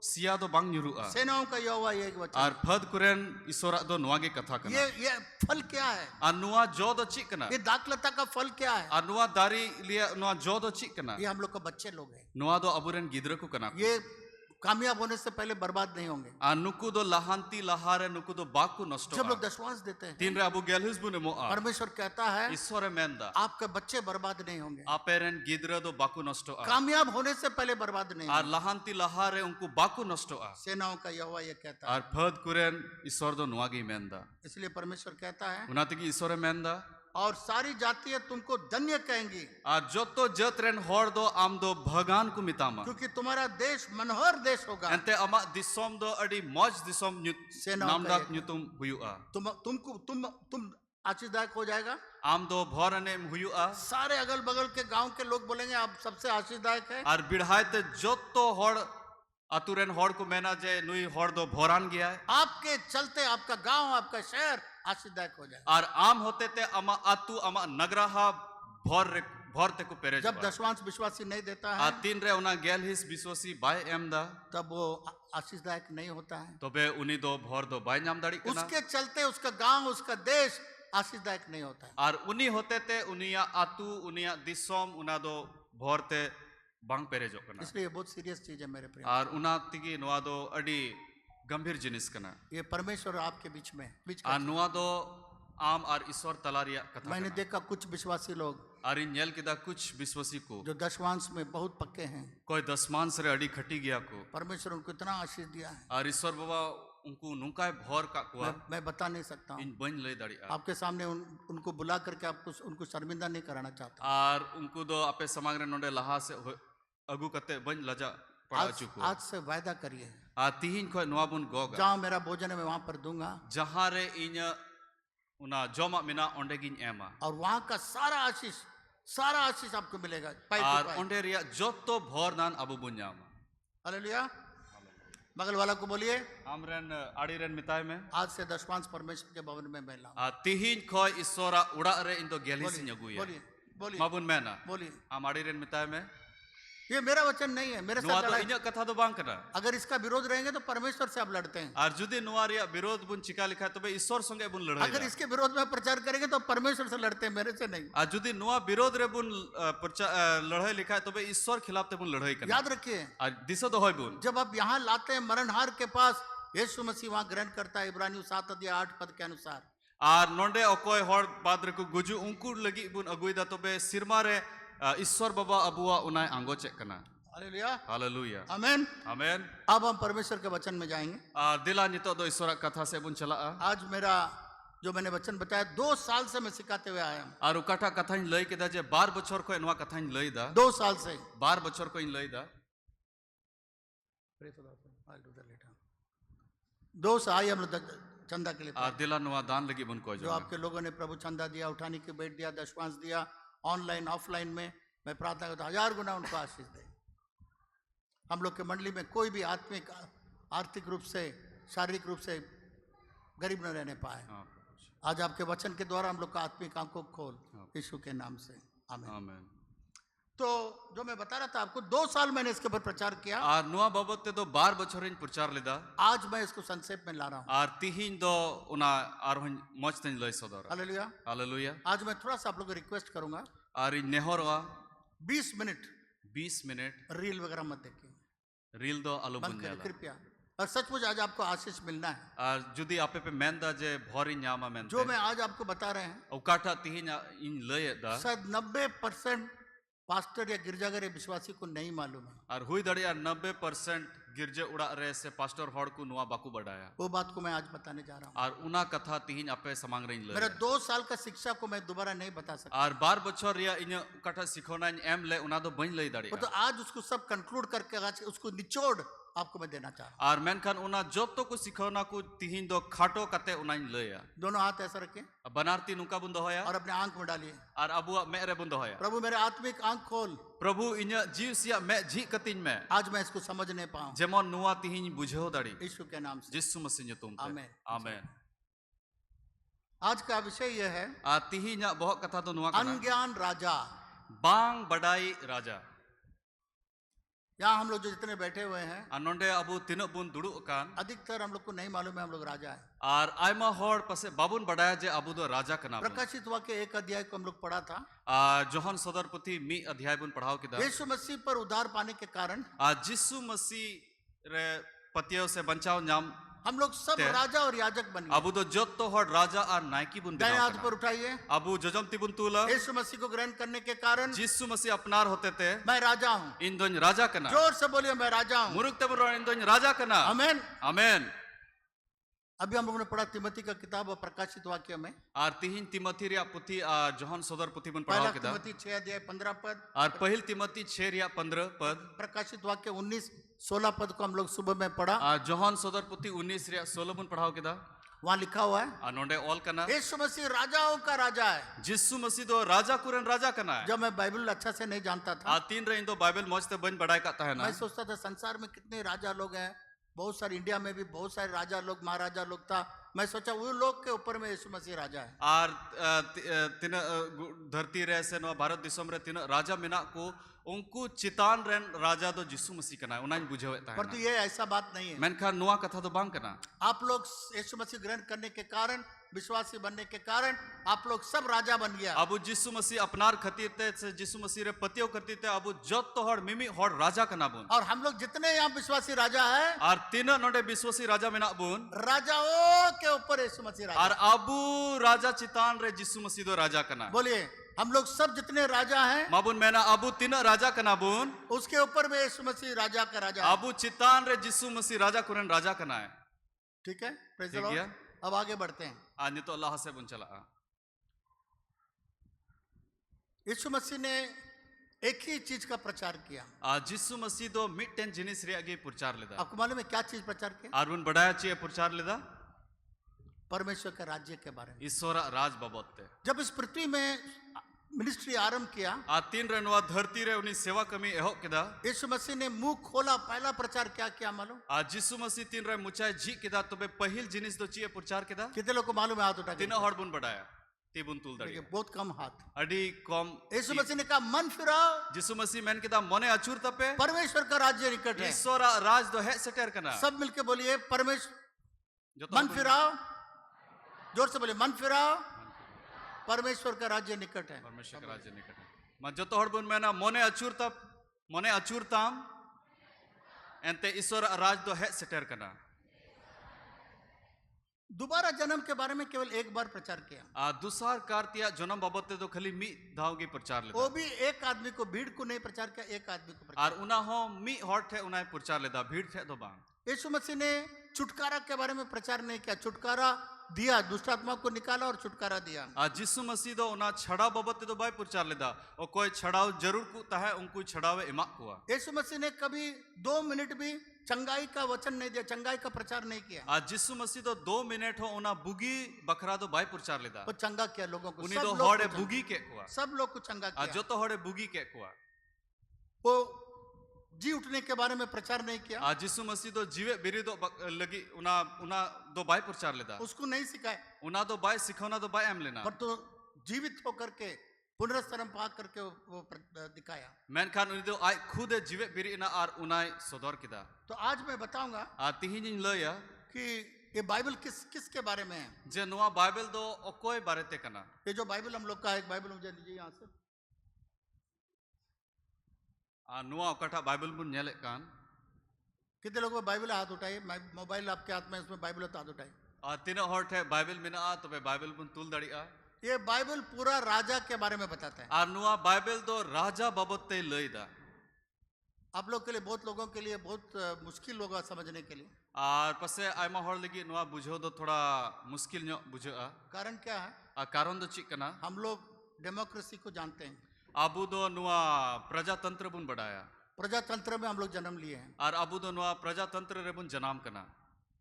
सिया दो बांग nyuru'a सेनाओं का यहोवा ये एक वचन। ar phad kuren isora do noa ge katha kana ये फल क्या है? ar noa jo do chik kana ये दाखलता का फल क्या है? ar noa dari lia noa jo do chik kana ये हम लोग का बच्चे लोग हैं। noa do aburen gidra ko kana ये कामयाब होने से पहले बर्बाद नहीं होंगे। ar nuku do lahanti lahare nuku do baku nosto जब लोग दशवांश देते हैं, tin re abu gelhus bune moa परमेश्वर कहता है isore menda आपके बच्चे बर्बाद नहीं होंगे। aperen gidra do baku nosto कामयाब होने से पहले बर्बाद नहीं ar होंगे। lahanti lahare unku baku nosto सेनाओं का यहोवा ये कहता है। ar phad kuren isor do noa ge menda इसलिए परमेश्वर कहता है unatigi isore menda और सारी जातियां तुमको धन्य कहेंगी ar joto jat ren hor do am do bhagan ku mitama क्योंकि तुम्हारा देश मनोहर देश होगा। ente ama disom do adi moj disom सेनाओं का namdak ये nyutum huyu'a तुम आशीषदायक हो जाएगा। am do bhoranem huyu'a सारे अगल बगल के गांव के लोग बोलेंगे आप सबसे आशीषदायक है। ar bidhaite joto hor aturen hor ku mena je nui hor do bhoran gaya आपके चलते आपका गांव आपका शहर आशीषदायक हो जाएगा। ar am hote te ama atu ama nagraha bhor te ku pere जब दशवांश विश्वासी नहीं देता है ar tin re una gel his biswasi bai emda तब वो आशीषदायक नहीं होता है। tobe uni do bhor do bai nyam dari kana उसके चलते उसका गांव उसका देश आशीषदायक नहीं होता है। ar uni hote te unia atu unia disom una do bhor te bang perejok kana इसलिए ये बहुत सीरियस चीज है मेरे प्रिय। ar una tigi noa do adi gambhir jinis kana ये परमेश्वर आपके बीच ar का। noa do am ar iswar talaria katha मैंने kana देखा कुछ विश्वासी लोग ar in nyel kida kuch biswasi ko जो दशवांश में बहुत पक्के हैं, koi dasman sare adi khati gaya ko परमेश्वर उनको इतना आशीष दिया है ar iswar baba unku nungkai bhor ka kuwa मैं बता नहीं सकता हूँ। in ban lay dari आपके सामने उनको बुला करके आपको उनको शर्मिंदा नहीं कराना चाहता। ar unku do ape samagre nonde laha se agu kate ban laja pada chuku आज से वायदा करिए ar tihin khoi noa bun goga जहाँ मेरा भोजन है मैं वहां पर दूंगा jaha re inya una joma mena onde gin ema और वहां का सारा आशीष आपको मिलेगा। ar onde ria joto bhor dan abu bun nyama hallelujah. बगल वाला को बोलिए amren adiren mitai me आज से दशवांश परमेश्वर के भवन में मैं लाऊं। tihin khoi isora uda re indo gelisi nyaguya बोलिए बोलिए mabun mena बोलिए। am adiren mitai me ये मेरा वचन नहीं है, मेरे noa साथ do लड़ाई। inya katha do bang kana अगर इसका विरोध रहेंगे तो परमेश्वर से आप लड़ते हैं। ar judi noa ria birod bun chika likha tobe isor songe bun ladai अगर इसके विरोध में प्रचार करेंगे तो परमेश्वर से लड़ते हैं, मेरे से नहीं। ar judi noa birod re bun ladai likha tobe isor khilaf te bun ladai kana याद रखिए ar diso do hoy bun जब आप यहाँ लाते हैं मरणहार के पास, यीशु मसीह वहां ग्रहण करता है इब्रानियों 7:8 के अनुसार। ar nonde okoy hor bad re ku guju unkur lagi bun aguida tobe sirma re isor baba abua unai ango chek kana hallelujah hallelujah आमेन। amen अब हम परमेश्वर के वचन में जाएंगे। dila nito do isora katha se bun chala आज मेरा जो मैंने वचन बताया 2 साल से मैं सिखाते हुए आया हूँ। ar ukata kathañ lay keda je 12 bochor khoi noa kathañ lay da 2 साल से 12 bochor khoi lay da 2 से आई हम लोग चंदा के लिए ar dila noa dan lagi bun ko जो आपके लोगों ने प्रभु चंदा दिया, उठाने की भेंट दिया, दशवांश दिया, ऑनलाइन ऑफलाइन में मैं प्रार्थना करता हूँ 1000 गुना उनको आशीष दे। हम लोग के मंडली में कोई भी आर्थिक रूप से शारीरिक रूप से गरीब न रहने पाए। आज आपके वचन के द्वारा हम लोग का आत्मिक आंखों खोल यीशु के नाम से आमीन। amen तो जो मैं बता रहा था आपको 2 साल मैंने इसके ऊपर प्रचार किया। ar noa babot te do 12 bochor in prachar leda आज मैं इसको संक्षेप में ला रहा हूँ। ar tihin do una ar moj ten lay sodora hallelujah. hallelujah आज मैं थोड़ा सा आप लोगों को रिक्वेस्ट करूंगा, ar in nehorwa 20 minute 20 minute reel वगैरह मत देखिए, reel do alu बंद bun करिए jala कृपया। और सचमुच आज आपको आशीष मिलना है। ar judi ape pe menda je bhori nyama mente जो मैं आज आपको बता रहे हैं ukata tihin in lay da शायद 90% पास्टर या गिरजाघर या विश्वासी को नहीं मालूम है। ar hui daria 90% girje uda re se pastor hor ku noa baku badaya वो बात को मैं आज बताने जा रहा हूँ। ar una katha tihin ape samang rein lay मेरा 2 साल का शिक्षा को मैं दोबारा नहीं बता सकता। ar 12 bochor ria inya ukata sikhona em le una do bain lay वो daria तो आज उसको सब कंक्लूड करके आज उसको निचोड़ आपको मैं देना चाह रहा ar menkhan una joto ku sikhona ku tihin do khato kate unain laya हूँ। दोनों हाथ ऐसा रखें banarti nuka bun dohoya और अपने आंख में डालिए। ar abua me re bun dohoya प्रभु मेरे आत्मिक आंख खोल, प्रभु इnya jiw sia me ji katin me आज मैं इसको समझ नहीं पाऊँ jemon noa tihin bujheo dari यीशु के नाम से। jisu masih nyutum Amen. amen आज का विषय यह है tihinya bohok katha do noa kana अनज्ञान Raja. bang badai raja यहाँ हम लोग जो जितने बैठे हुए हैं Ar nonde abu tinok bun duduk akan. अधिकतर हम लोग को नहीं मालूम है हम लोग राजा हैं। Ar aima hor pase babun badaya je abu do raja kana bun. प्रकाशित वाक्य एक अध्याय को हम लोग पढ़ा था। Johan Sodar Puthi mi adhyay bun padhaw kida. यीशु मसीह पर उद्धार पाने के कारण Jisu Masih re patiyo se banchaw nyam हम लोग सब ते- राजा और याजक बन गए। abu do jotto hor raja ar naiki bun दाएं binaw हाथ पर kana. उठाइए। Abu jojam tibun tula. यीशु मसीह को ग्रहण करने के कारण Jisu Masih apnar hote te. मैं राजा हूँ। In dony raja kana. जोर से बोलिए मैं राजा हूँ। Muruk te bun in dony raja kana. Amen. Amen. अभी हम लोगों ने पढ़ा तिमोथी का किताब और प्रकाशित वाक्य में Ar tihin Timothy ria puthi Johan Sodar Puthi bun पहला padhaw kida. तिमोथी 6 अध्याय 15 पद, Ar pahil Timothy 6 ria 15 pad. प्रकाशित वाक्य 19-16 पद को हम लोग सुबह में पढ़ा। Johan Sodar Puthi 19 ria 16 bun padhaw kida. वहाँ लिखा हुआ है Nonde all kana. यीशु मसीह राजाओं का राजा है। Jisu Masih do raja kuren raja kana. जब मैं बाइबल अच्छा से नहीं जानता था, तीन रे इन्दो बाइबल मौज ते बन बढ़ाई का है ना. मैं सोचता था संसार में कितने राजा लोग हैं, बहुत सारे इंडिया में भी बहुत सारे राजा लोग महाराजा लोग था। मैं सोचा वो लोग के ऊपर में यीशु मसीह राजा है। आर तीन धरती रे से नो भारत दिसम रे तीन राजा मिना को उनको चितान रेन राजा दो जिसु मसीह कना उनाइन बुझावे ता है परंतु ना. ये ऐसा बात नहीं है। मेनखान नुआ कथा तो बांग कना. आप लोग यीशु मसीह ग्रहण करने के कारण, विश्वासी बनने के कारण आप लोग सब राजा बन गया। अबु जिसु मसीह अपनार खतीर ते से जिसु मसीह रे पतियो करती ते अबु जत तो हड़ मिमी हड़ राजा कना बुन. और हम लोग जितने यहाँ विश्वासी राजा है, आर तीन नोडे विश्वासी राजा मिना बुन. राजाओं के ऊपर यीशु मसीह राजा आर अबु राजा चितान रे जिसु मसीह दो राजा कना. बोलिए हम लोग सब जितने राजा हैं माबुन मैना अबु तीन राजा कना बुन. उसके ऊपर में यीशु मसीह राजा का राजा है। अबु चितान रे जिसु मसीह राजा कुरन राजा कना है. ठीक है, प्रेज़ द ठीक लॉर्ड। है। अब आगे बढ़ते हैं। आज तो अल्लाह से बुन चला. यीशु मसीह ने एक ही चीज का प्रचार किया। जिसु मसीह दो मिट्टेन जिनिस रे आगे प्रचार लेदा. आपको मालूम है क्या चीज प्रचार किया? आरुन बढ़ाया चाहिए प्रचार लेदा. परमेश्वर के राज्य के बारे में। ईश्वर राज बाबते. जब इस पृथ्वी में मिनिस्ट्री आरंभ किया, तीन रे नुआ धरती रे उनी सेवा कमी एहो किदा. यीशु मसीह ने मुंह खोला, पहला प्रचार क्या किया मालूम? जिसु मसीह तीन रे मुचाय जी किदा तबे पहिल जिनिस दो चाहिए प्रचार किदा. कितने लोग को मालूम है? हाथ उठा के तीन हड़ बुन बढ़ाया. तीबुन तुल दड़ी. देखिए, बहुत कम हाथ। अडी कम. यीशु मसीह ने कहा मन फिराओ, जिसु मसीह मैन किदा मने अचूर तपे. परमेश्वर का राज्य निकट है। ईश्वर राज दो है सेटर कना. सब मिलके बोलिए परमेश्वर, जो तो मन फिराओ, जोर से बोलिए मन फिराओ, परमेश्वर का राज्य निकट है। परमेश्वर का राज्य निकट है. मैं जो तो हड़ बुन मैना मने अचूर तप मने अचूर ताम एंते ईश्वर राज दो है सेटर कना. दोबारा जन्म के बारे में केवल एक बार प्रचार किया। दुसार कार्तिया जन्म बाबते तो खाली मी धाव की प्रचार लेदा. वो भी एक आदमी को, भीड़ को नहीं प्रचार किया, एक आदमी को प्रचार। और उना हो मी हॉट है उना प्रचार लेदा. भीड़ थे तो बांग. यीशु मसीह ने छुटकारा के बारे में प्रचार नहीं किया। छुटकारा दिया, दुष्ट आत्मा को निकाला और छुटकारा दिया। जिसु मसीह दो उना छड़ा बाबते तो बाय प्रचार लेदा. और कोई छड़ाव जरूर को है उनको छड़ावे इमा कुआ. यीशु मसीह ने कभी 2 मिनट भी चंगाई का वचन नहीं दिया, चंगाई का प्रचार नहीं किया। जिसु मसीह तो 2 मिनट हो उना बुगी बकरा तो बाय प्रचार लेदा. वो चंगा किया लोगों को, उनी सब तो लोग हड़े को चंगा- बुगी के कुआ. सब लोग को चंगा जो किया। तो हड़े बुगी के कुआ. वो जी उठने के बारे में प्रचार नहीं किया, जिसु मसीह तो जीवे बिरी दो लगी उना उना दो बाय प्रचार लेदा. उसको नहीं सिखाया। उना तो बाय सिखौना तो बाय एम लेना. पर तो जीवित होकर के पुनरुत्थान पा करके वो दिखाया। मेनखान उनी तो आई खुद जीवे बिरी ना आर उनाय सदर किदा. तो आज मैं बताऊंगा तिहिन इन लया कि ये बाइबल किसके बारे में है। जे नुआ बाइबल दो ओकोय बारेते कना. ये जो बाइबल हम लोग का है, एक बाइबल मुझे लीजिए यहाँ से। नुआ ओकाटा बाइबल बुन नेले कान. कितने लोगों को बाइबल हाथ उठाइए? मोबाइल आपके हाथ में, उसमें बाइबल है तो हाथ उठाइए। तीनों हॉट है बाइबल मिना तो बाइबल बुन तुल दड़िया. ये बाइबल पूरा राजा के बारे में बताता है। नुआ बाइबल दो राजा बाबते लईदा. आप लोग के लिए, बहुत लोगों के लिए बहुत मुश्किल होगा समझने के लिए। और पसे आयमा हॉर लगी नुआ बुझो दो थोड़ा मुश्किल न्यो बुझा. कारण क्या है? कारण दो चिक कना. हम लोग डेमोक्रेसी को जानते हैं। अबू दो नुआ प्रजातंत्र बुन बढ़ाया. प्रजातंत्र में हम लोग जन्म लिए हैं। और अबू दो नुआ प्रजातंत्र रे बुन जनाम कना.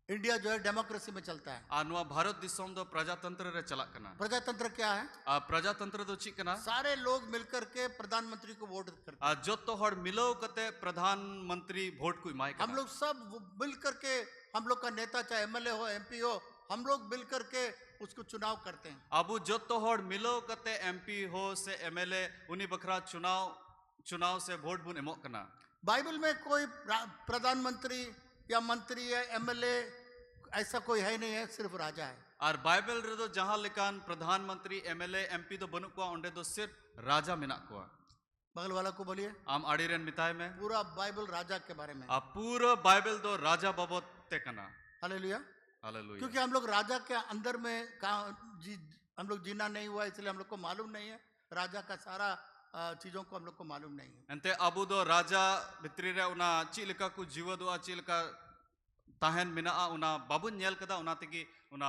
इंडिया जो है डेमोक्रेसी में चलता है। नुआ भारत दिसोम दो प्रजातंत्र रे चला कना. प्रजातंत्र क्या है? प्रजातंत्र दो चिक कना. सारे लोग मिलकर के प्रधानमंत्री को वोट करते हैं। जो तो हड़ मिलो कते प्रधानमंत्री वोट को इमाय हम लोग सब मिलकर के, हम लोग का नेता चाहे एमएलए हो, एमपी हो, हम लोग मिलकर के उसको चुनाव करते हैं। अबू जो तो हड़ मिलो कते एमपी हो से एमएलए उनी बखरा चुनाव से वोट बुन एमो कना. बाइबल में कोई प्रधानमंत्री या मंत्री या एमएलए ऐसा कोई है नहीं है, सिर्फ राजा है। और बाइबल रे दो जहां लेकान प्रधानमंत्री एमएलए एमपी दो बनु को ओंडे दो सिर्फ राजा मेना को बगल वाला को बोलिए, आम आड़ीरेन मिताय में पूरा बाइबल राजा के बारे में। आ पूरा बाइबल दो राजा बाबत ते कना। हालेलुया। हालेलुया। क्योंकि हम लोग राजा के अंदर में हम लोग जीना नहीं हुआ, इसलिए हम लोग को मालूम नहीं है राजा का सारा चीजों को हम लोग को मालूम नहीं है। एंते अबू दो राजा भितरी रे उना चिलका को जीव दो चिलका ताहन मिना उना बाबुन नेल कदा उना तकी उना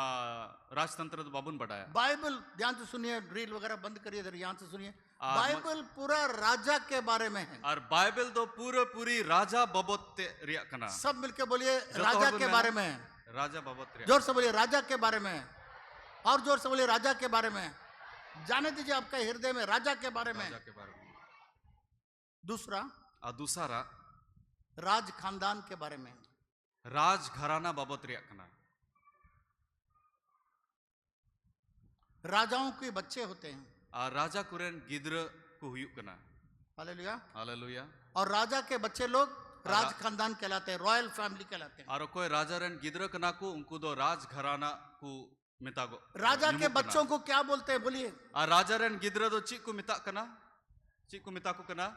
राजतंत्र तो बाबुन बढ़ाया। बाइबल ध्यान से सुनिए, ड्रिल वगैरह बंद करिए, इधर ध्यान से सुनिए। बाइबल पूरा राजा के बारे में है। और बाइबल दो पूरी राजा बाबत रिया कना। सब मिलके बोलिए राजा के बारे में है। राजा बाबत रिया। जोर से बोलिए राजा के बारे में है। और जोर से बोलिए राजा के बारे में। जाने दीजिए आपका हृदय में राजा के बारे में। राजा के बारे में। दूसरा राज खानदान के बारे में, राज घराना बाबत रिया कना। राजाओं के बच्चे होते हैं और राजा कुरेन गिद्र को हुयु कना। हालेलुया। हालेलुया। और राजा के बच्चे लोग राज खानदान कहलाते हैं, रॉयल फैमिली कहलाते हैं। और कोई राजा रेन गिद्र कना को उनको दो राज घराना को मितागो। राजा के बच्चों को क्या बोलते हैं बोलिए? और राजा रेन गिद्र दो ची को मिता कना, ची को मिता को कना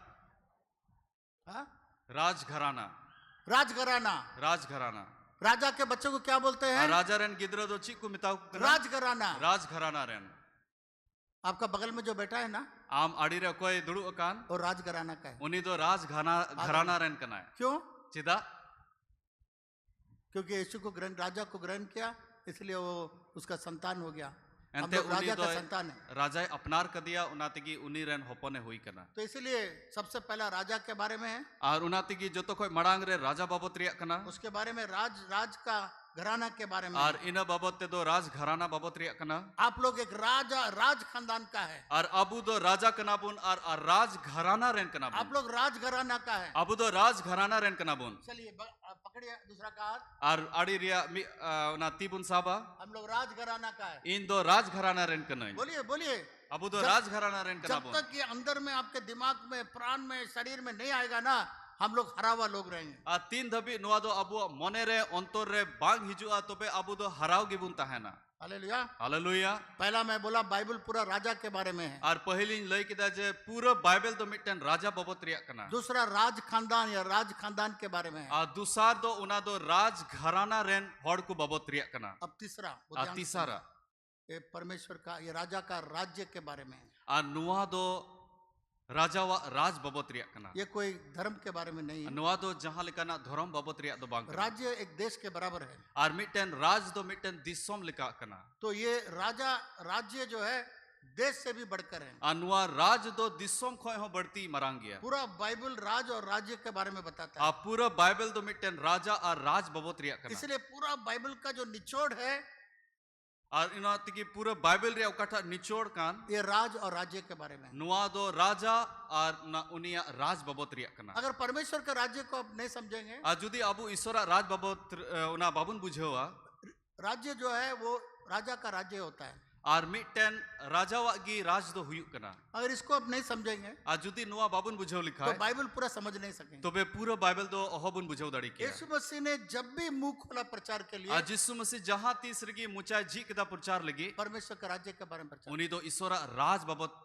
राज घराना। राजघराना। राजघराना। राजा के बच्चों को क्या बोलते हैं? राजा रेन गिद्र दो ची को मिता को कना राजघराना। राजघराना रेन। आपका बगल में जो बेटा है ना, आम आड़ी रे कोई दुड़ु अकान और राजघराना का है। उन्हीं दो घराना रेन कना है। क्यों? चिदा क्योंकि यीशु को राजा को ग्रहण किया, इसलिए वो उसका संतान हो गया। हम एंते लोग राजा का संतान है। राजा अपनार कर दिया उनातिगी उन्हीं रेन होपने हुई कना। तो इसलिए सबसे पहला राजा के बारे में है। और उनातिगी जो तो कोई मड़ांग रे राजा बाबत रिया कना। उसके बारे में राज का घराना के बारे में। और इन बाबत ते दो राज घराना बाबत रिया कना। आप लोग एक राज खानदान का है। और अबू दो राजा कनाबुन और राज घराना रेन कनाबुन। आप लोग राज घराना का है। अबू दो राज घराना रेन कनाबुन। चलिए पकड़िए दूसरा का हाथ। और आड़ी रिया ना तीबुन साबा। हम लोग राज घराना का है। इन दो राज घराना रेन कना। बोलिए बोलिए। अबू दो राज घराना रेन जब कनाबुन। तक ये अंदर में आपके दिमाग में, प्राण में, शरीर में नहीं आएगा ना, हम लोग हरावा लोग रहेंगे। आ तीन धबी नुआ दो अबू मने रे अंतर रे बांग हिजुआ तोबे अबू दो हराव गिबुन ताहेना। हालेलुया। हालेलुया। पहला मैं बोला बाइबल पूरा राजा के बारे में है। और पहली लई किदा जे पूरा बाइबल दो मिटन राजा बाबत रिया कना। दूसरा राज खानदान या राज खानदान के बारे में है। और दूसरा दो उना दो राज घराना रेन हड़ को बाबत रिया कना। अब तीसरा तीसरा ये परमेश्वर का, ये राजा का राज्य के बारे में है। और नुआ दो राजा वा राज बाबत रिया कना। ये कोई धर्म के बारे में नहीं है। नुआ दो जहां लेकाना धर्म बाबत रिया दो बांग। राज्य एक देश के बराबर है। और मिटन राज दो मिटन दिसोम लिका कना। तो ये राज्य जो है देश से भी बढ़कर है। और नुआ राज दो दिसोम खोए हो बढ़ती मरांग गया। पूरा बाइबल राज और राज्य के बारे में बताता है। आप पूरा बाइबल दो मिटन राजा और राज बाबत रिया कना। इसलिए पूरा बाइबल का जो निचोड़ है, और इनाती की पूरा बाइबल रे उकाठा निचोड़ कान ये राज और राज्य के बारे में। नुआ दो राजा और ना उनिया राज बाबत रिया कना। अगर परमेश्वर का राज्य को आप नहीं समझेंगे, आ जुदी अबू ईश्वरा राज बाबत उना बाबुन बुझेवा। राज्य जो है वो राजा का राज्य होता है। और मिटन राजा वागी राज दो हुयु कना। अगर इसको आप नहीं समझेंगे, आ जुदी नुआ बाबुन बुझेव लिखा तो है बाइबल पूरा समझ नहीं सकेंगे। तो बे पूरा बाइबल दो अहोबुन बुझेव दाड़ी किया। यीशु मसीह ने जब भी मुंह खोला प्रचार के लिए, आज यीशु मसीह जहां तीसरी की मुचाई जी कदा प्रचार लगी परमेश्वर का राज्य के बारे में प्रचार। उन्हीं दो ईश्वरा राज बाबत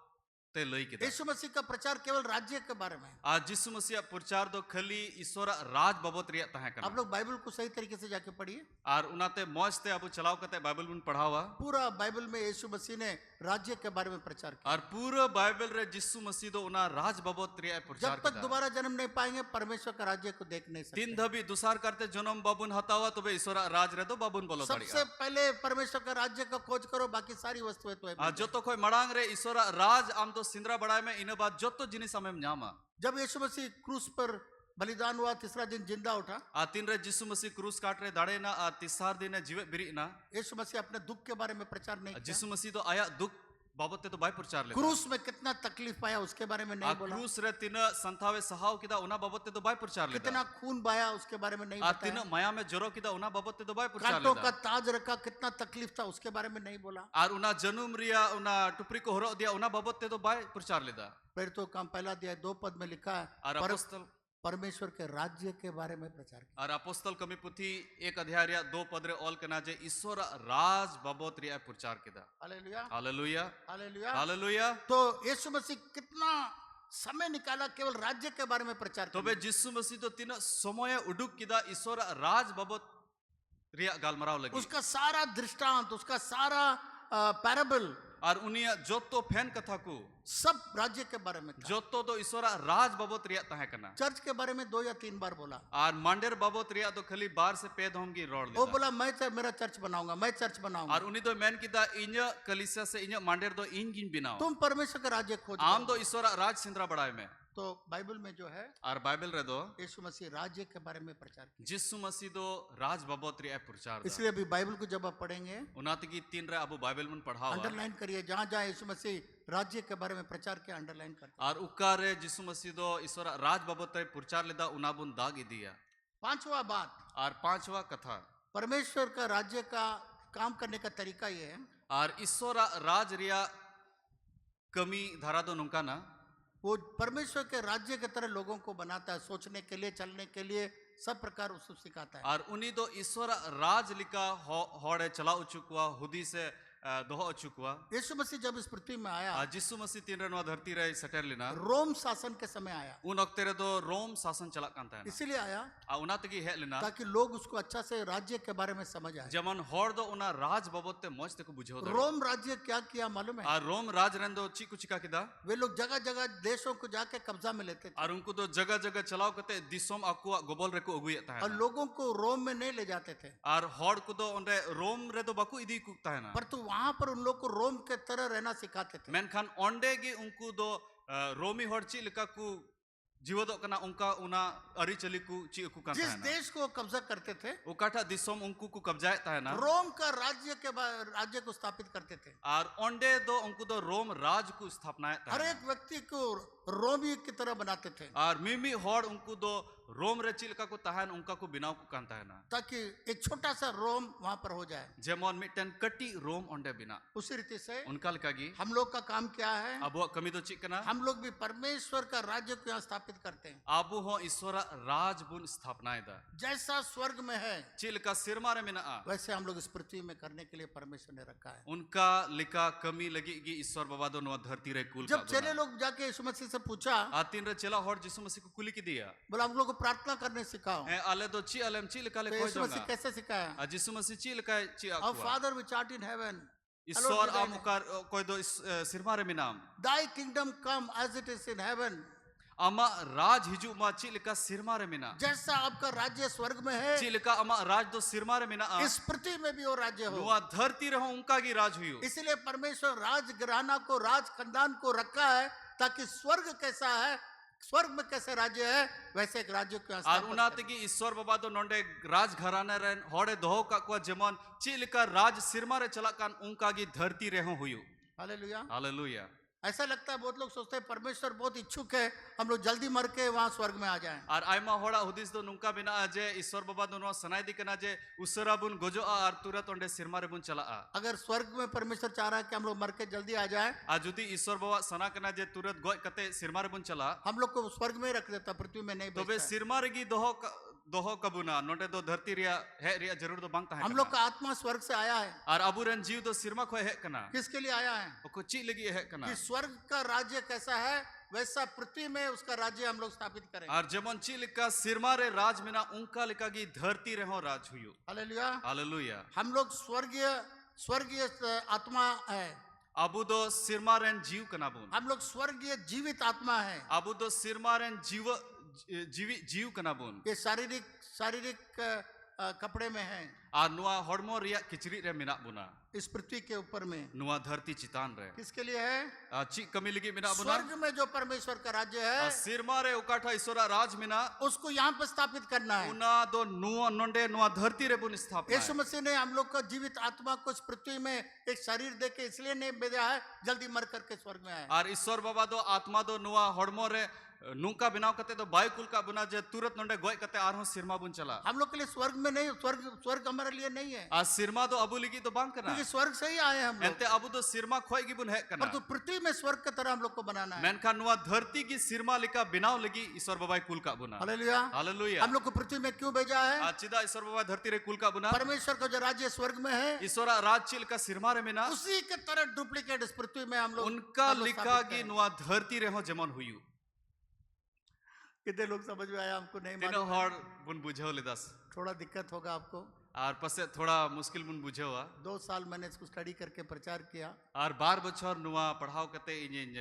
ते लई किदा। यीशु मसीह का प्रचार केवल राज्य के बारे में है। आज यीशु मसीह प्रचार दो खली ईश्वरा राज बाबत रिया तहे कना। आप लोग बाइबल को सही तरीके से जाके पढ़िए। और उनाते मौज ते अब चलाव कते बाइबल बुन पढ़ावा। पूरा बाइबल में यीशु मसीह ने राज्य के बारे में प्रचार किया। और पूरा बाइबल रे यीशु मसीह दो उना राज बाबत रिया प्रचार जब तक दोबारा जन्म नहीं पाएंगे परमेश्वर का राज्य को देख नहीं सकते। तीन धबी दुसार करते जन्म बाबुन हतावा तो बे ईश्वरा राज रे दो बाबुन बोलो दाड़ी। सबसे पहले परमेश्वर का राज्य का खोज करो, बाकी सारी वस्तुएं तो है। आज जो तो कोई मड़ांग रे ईश्वरा राज आम तो सिंद्रा बड़ाई में इन बात जो तो जिनिस हमें न्यामा। जब यीशु मसीह क्रूस पर बलिदान हुआ, तीसरा दिन जिंदा उठा, आ तीन रे यीशु मसीह क्रूस काट रे दाड़े ना आ तीसरा दिन जीवे बिरी ना। यीशु मसीह अपने दुख के बारे में प्रचार नहीं किया। यीशु मसीह तो आया दुख बाबत तो बाय प्रचार ले। क्रूस में कितना तकलीफ पाया उसके बारे में नहीं बोला। क्रूस रे तीन संतावे सहाव किदा उना बाबत तो बाय प्रचार ले। कितना खून बहाया उसके बारे में नहीं आ बताया। तीन माया में जरो किदा उना बाबत तो बाय प्रचार ले। कांटों का ताज रखा, कितना तकलीफ था उसके बारे में नहीं बोला। और उना जनुम रिया उना टुपरी को हरो दिया उना बाबत तो बाय प्रचार लेदा। फिर तो काम पहला दिया 2 पद में लिखा है, और परमेश्वर के राज्य के बारे में प्रचार किया। और अपोस्तल कमी पुथी 1 अध्याय रे 2 पद रे ऑल कना जे ईश्वर राज बाबत रे प्रचार किदा। Hallelujah, hallelujah hallelujah. हालेलुया। तो यीशु मसीह कितना समय निकाला केवल राज्य के बारे में प्रचार तबे करने। जिसु मसीह तो तीन समय उडुक किदा ईश्वर राज बाबत रे गालमराव लगी। उसका सारा दृष्टांत, उसका सारा पैराबल और उनिया जोतो फैन कथा को सब राज्य के बारे में था। जोतो तो ईश्वर राज बाबत रे ताहे कना। चर्च के बारे में 2 या 3 बार बोला। और मांडेर बाबत रे तो खाली बार से पेद होंगी रोड वो बोला मैं मेरा चर्च बनाऊंगा, मैं चर्च बनाऊंगा। और उन्हीं तो मैन किदा इन्या कलीसिया से इन्या मांडेर दो इन गिन बिनाओ। तुम परमेश्वर का राज्य खोजो। आम दो ईश्वर राज सिंद्रा बढ़ाए में। तो बाइबल में जो है और बाइबल रे दो यीशु मसीह राज्य के बारे में प्रचार किया। जिसु मसीह दो राज बाबत रे प्रचार। इसलिए अभी बाइबल को जब आप पढ़ेंगे उनात की 3 रे अब बाइबल में पढ़ावा। अंडरलाइन करिए, जहाँ जहाँ यीशु मसीह राज्य के बारे में प्रचार किया अंडरलाइन करते। और उकारे जिसु मसीह दो ईश्वर राज बाबत रे प्रचार लेदा उनाबुन दाग दिया। 5वां बात, और 5वां कथा परमेश्वर का राज्य का काम करने का तरीका ये है। और ईश्वर राज रिया कमी धारा दो नुका ना वो परमेश्वर के राज्य की तरह लोगों को बनाता है, सोचने के लिए, चलने के लिए, सब प्रकार उसको सिखाता है। और उन्हीं दो ईश्वर राज लिका होड़े चला उचुकवा हुदी से दोहो उचुकवा। यीशु मसीह जब इस पृथ्वी में आया, जिसु मसीह 3 रनवा धरती रे सटर लेना रोम शासन के समय आया। उन वक्त रे दो रोम शासन चला कांता है। इसीलिए आया उना तकी हे लेना ताकि लोग उसको अच्छा से राज्य के बारे में समझ आए। जमन होड़ दो उना राज बाबत ते मौज ते को बुझो दो। रोम राज्य क्या किया मालूम है? और रोम राज रंदो ची कुछ का किदा वे लोग जगह जगह देशों को जाके कब्जा में लेते थे और उनको तो जगह जगह चलाओ कते दिसोम अकुआ गोबल रे को अगुयता है। और लोगों को रोम में नहीं ले जाते थे। और होड़ को दो ओंडे रोम रे दो बाकू इदी कुकता है ना। पर तो वहां पर उन लोग को रोम के तरह रहना सिखाते थे। मेनखान ओंडे गे उनको दो रोमी होड़ ची लिका को जीवदो कना उनका उना अरी चली को ची को कांता जिस है ना। देश को कब्जा करते थे उकाठा दिसोम उनको को कब्जाता है ना। रोम का राज्य को स्थापित करते थे। और ओंडे दो उनको दो रोम राज को स्थापना हर एक व्यक्ति को रोमी की तरह बनाते थे और मिमी होड़ उनको दो रोम रे चिलका को तहन उनका को बिनाव को कांता है ना। ताकि एक छोटा सा रोम वहां पर हो जाए। जेमन मिटन कटी रोम ओंडे बिना उसी रीति से उनका लकागी हम लोग का काम क्या है? अब कमी दो चिकना हम लोग भी परमेश्वर का राज्य को यहाँ स्थापित करते हैं। आबू हो ईश्वर राज बुन स्थापना दा जैसा स्वर्ग में है चिलका सिरमा रे मिना वैसे हम लोग इस पृथ्वी में करने के लिए परमेश्वर ने रखा है। उनका लिका कमी लगी कि ईश्वर बाबा दो नो धरती रे कुल जब चेले लोग जाके यीशु मसीह से पूछा, तीन रे चला होड़ जिसु मसीह को कुली की दिया बोला हम लोग को प्रार्थना करने सिखाओ। ए आले दो ची अलम ची लिका ले तो कोई यीशु मसीह कैसे सिखाया? जिसु मसीह ची लिका ची Our aqua Father which art in heaven, ईश्वर आमुकार कोई दो सिरमा रे मिनाम thy kingdom come as it is in heaven। अमा राज हिजू मा ची लिका सिरमा रे मिना जैसा आपका राज्य स्वर्ग में है ची लिका अमा राज दो सिरमा रे मिना इस पृथ्वी में भी वो राज्य हो। नुआ धरती रहो उनका की राज हुई। इसलिए परमेश्वर राज घराना को, राज खानदान को रखा है ताकि स्वर्ग कैसा है, स्वर्ग में कैसे राज्य है वैसे एक राज्य को और उनाते की ईश्वर बाबा दो नोंडे राज घराना रे होड़े दोहो का को जेमन ची लिका राज सिरमा रे चला कान उनका की धरती रहो हुई। Hallelujah, hallelujah. ऐसा लगता है बहुत लोग सोचते हैं परमेश्वर बहुत इच्छुक है हम लोग जल्दी मर के वहां स्वर्ग में आ जाएं। और आयमा होड़ा हुदिस दो नुंका बिना जे ईश्वर बाबा दो नो सनाई दी कना जे उसरा बुन गोजो और तुरंत ओंडे सिरमा रे बुन चला अगर स्वर्ग में परमेश्वर चाह रहा है कि हम लोग मर के जल्दी आ जाए, आ जुदी ईश्वर बाबा सना कना जे तुरंत गोय कते सिरमा रे बुन चला हम लोग को स्वर्ग में ही रख देता, पृथ्वी में नहीं तो बे भेजता। सिरमा रे की दोहो कबुना नोंडे दो धरती रिया है रिया जरूर दो बांग ताहे हम लोग का आत्मा स्वर्ग से आया है। और अबू रन जीव दो सिरमा को है कना किसके लिए आया है? को ची लगी है कना कि स्वर्ग का राज्य कैसा है वैसा पृथ्वी में उसका राज्य हम लोग स्थापित करें। और जेमन ची लिका सिरमा रे राज मिना उनका लिका की धरती रहो राज हुई। Hallelujah, hallelujah. हम लोग स्वर्गीय आत्मा है। अबू दो सिरमा रेन जीव कना बुन हम लोग स्वर्गीय जीवित आत्मा है। अबू दो सिरमा रेन जीव कना बुन ये शारीरिक कपड़े में है और नुआ हड़मो रिया किचरी रे मिना बुना इस पृथ्वी के ऊपर में। नुआ धरती चितान रे किसके लिए है? ची कमी लगी मिना बुना स्वर्ग में जो परमेश्वर का राज्य है सिरमा रे उकाठा ईश्वरा राज मिना उसको यहाँ पर स्थापित करना है। उना दो नुआ नोंडे नुआ धरती रे बुन स्थापना यीशु मसीह ने हम लोग को जीवित आत्मा को इस पृथ्वी में एक शरीर दे के इसलिए नहीं भेजा है जल्दी मर करके स्वर्ग में आए। और ईश्वर बाबा दो आत्मा दो नुआ हड़मो रे नुका बिनाव कते तो बाय कुल का बुना जे तुरंत नोंडे गोय कते आरहों सिरमा बुन चला हम लोग के लिए स्वर्ग में नहीं, स्वर्ग हमारे लिए नहीं है, आ सिरमा तो अबु लिगी तो बांग कना क्योंकि स्वर्ग से ही आए हैं हम लोग। एंते अबु तो सिरमा खोय गी बुन है कना पर तो पृथ्वी में स्वर्ग की तरह हम लोग को बनाना है। मेनखान नुआ धरती की सिरमा लिका बिनाव लगी ईश्वर बाबाई कुल का बुना हालेलुया। हालेलुया हम लोग को पृथ्वी में क्यों भेजा है? आ चिदा ईश्वर बाबा धरती रे कुल का बुना परमेश्वर का जो राज्य स्वर्ग में है, ईश्वरा राज चिल का सिरमा रे मिना उसी के तरह डुप्लीकेट इस पृथ्वी में हम लोग उनका हम लोग लिखा स्थापित गी करें। नुआ धरती रे हो जमन हुयु कितने लोग समझ में आया हमको नहीं तीनों मालूम। हर बुन बुझो लेदास थोड़ा दिक्कत होगा आपको। और पसे थोड़ा मुश्किल बुन बुझो 2 साल मैंने इसको स्टडी करके प्रचार किया। और 12 बछर नुआ पढ़ाओ कते इन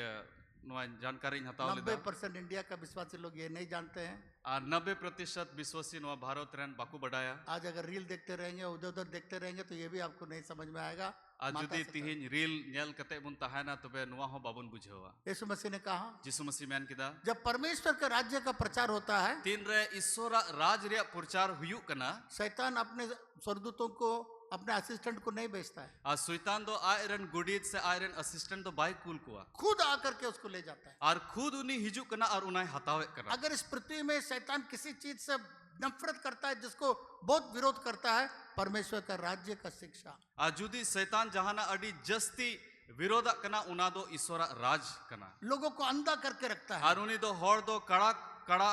नुआ जानकारी हताव लेदा 90% इंडिया का विश्वासी लोग ये नहीं जानते हैं। और 90% विश्वासी नुआ भारत रेन बाकू बढ़ाया आज अगर रील देखते रहेंगे, उधर उधर देखते रहेंगे तो ये भी आपको नहीं समझ में आएगा। आज माता जुदी से तिहिन रील नेल कते बुन तहाना तबे नुआ हो बाबुन बुझेवा यीशु मसीह ने कहा, जिसु मसीह मैन किदा जब परमेश्वर के राज्य का प्रचार होता है, तीन रे ईश्वरा राज रे प्रचार हुयु कना शैतान अपने स्वर्गदूतों को, अपने असिस्टेंट को नहीं भेजता है, आ सुइतान दो आयरन गुडीत से आयरन असिस्टेंट दो बाय कुल कुआ खुद आकर के उसको ले जाता है। और खुद उन्हीं हिजु कना और उन्हें हतावे कना अगर इस पृथ्वी में शैतान किसी चीज से नफरत करता है, जिसको बहुत विरोध करता है, परमेश्वर का राज्य का शिक्षा, आ जुदी शैतान जहाना अडी जस्ती विरोधा कना उना दो ईश्वरा राज कना लोगों को अंधा करके रखता है। और उन्हीं दो हर दो कड़ा कड़ा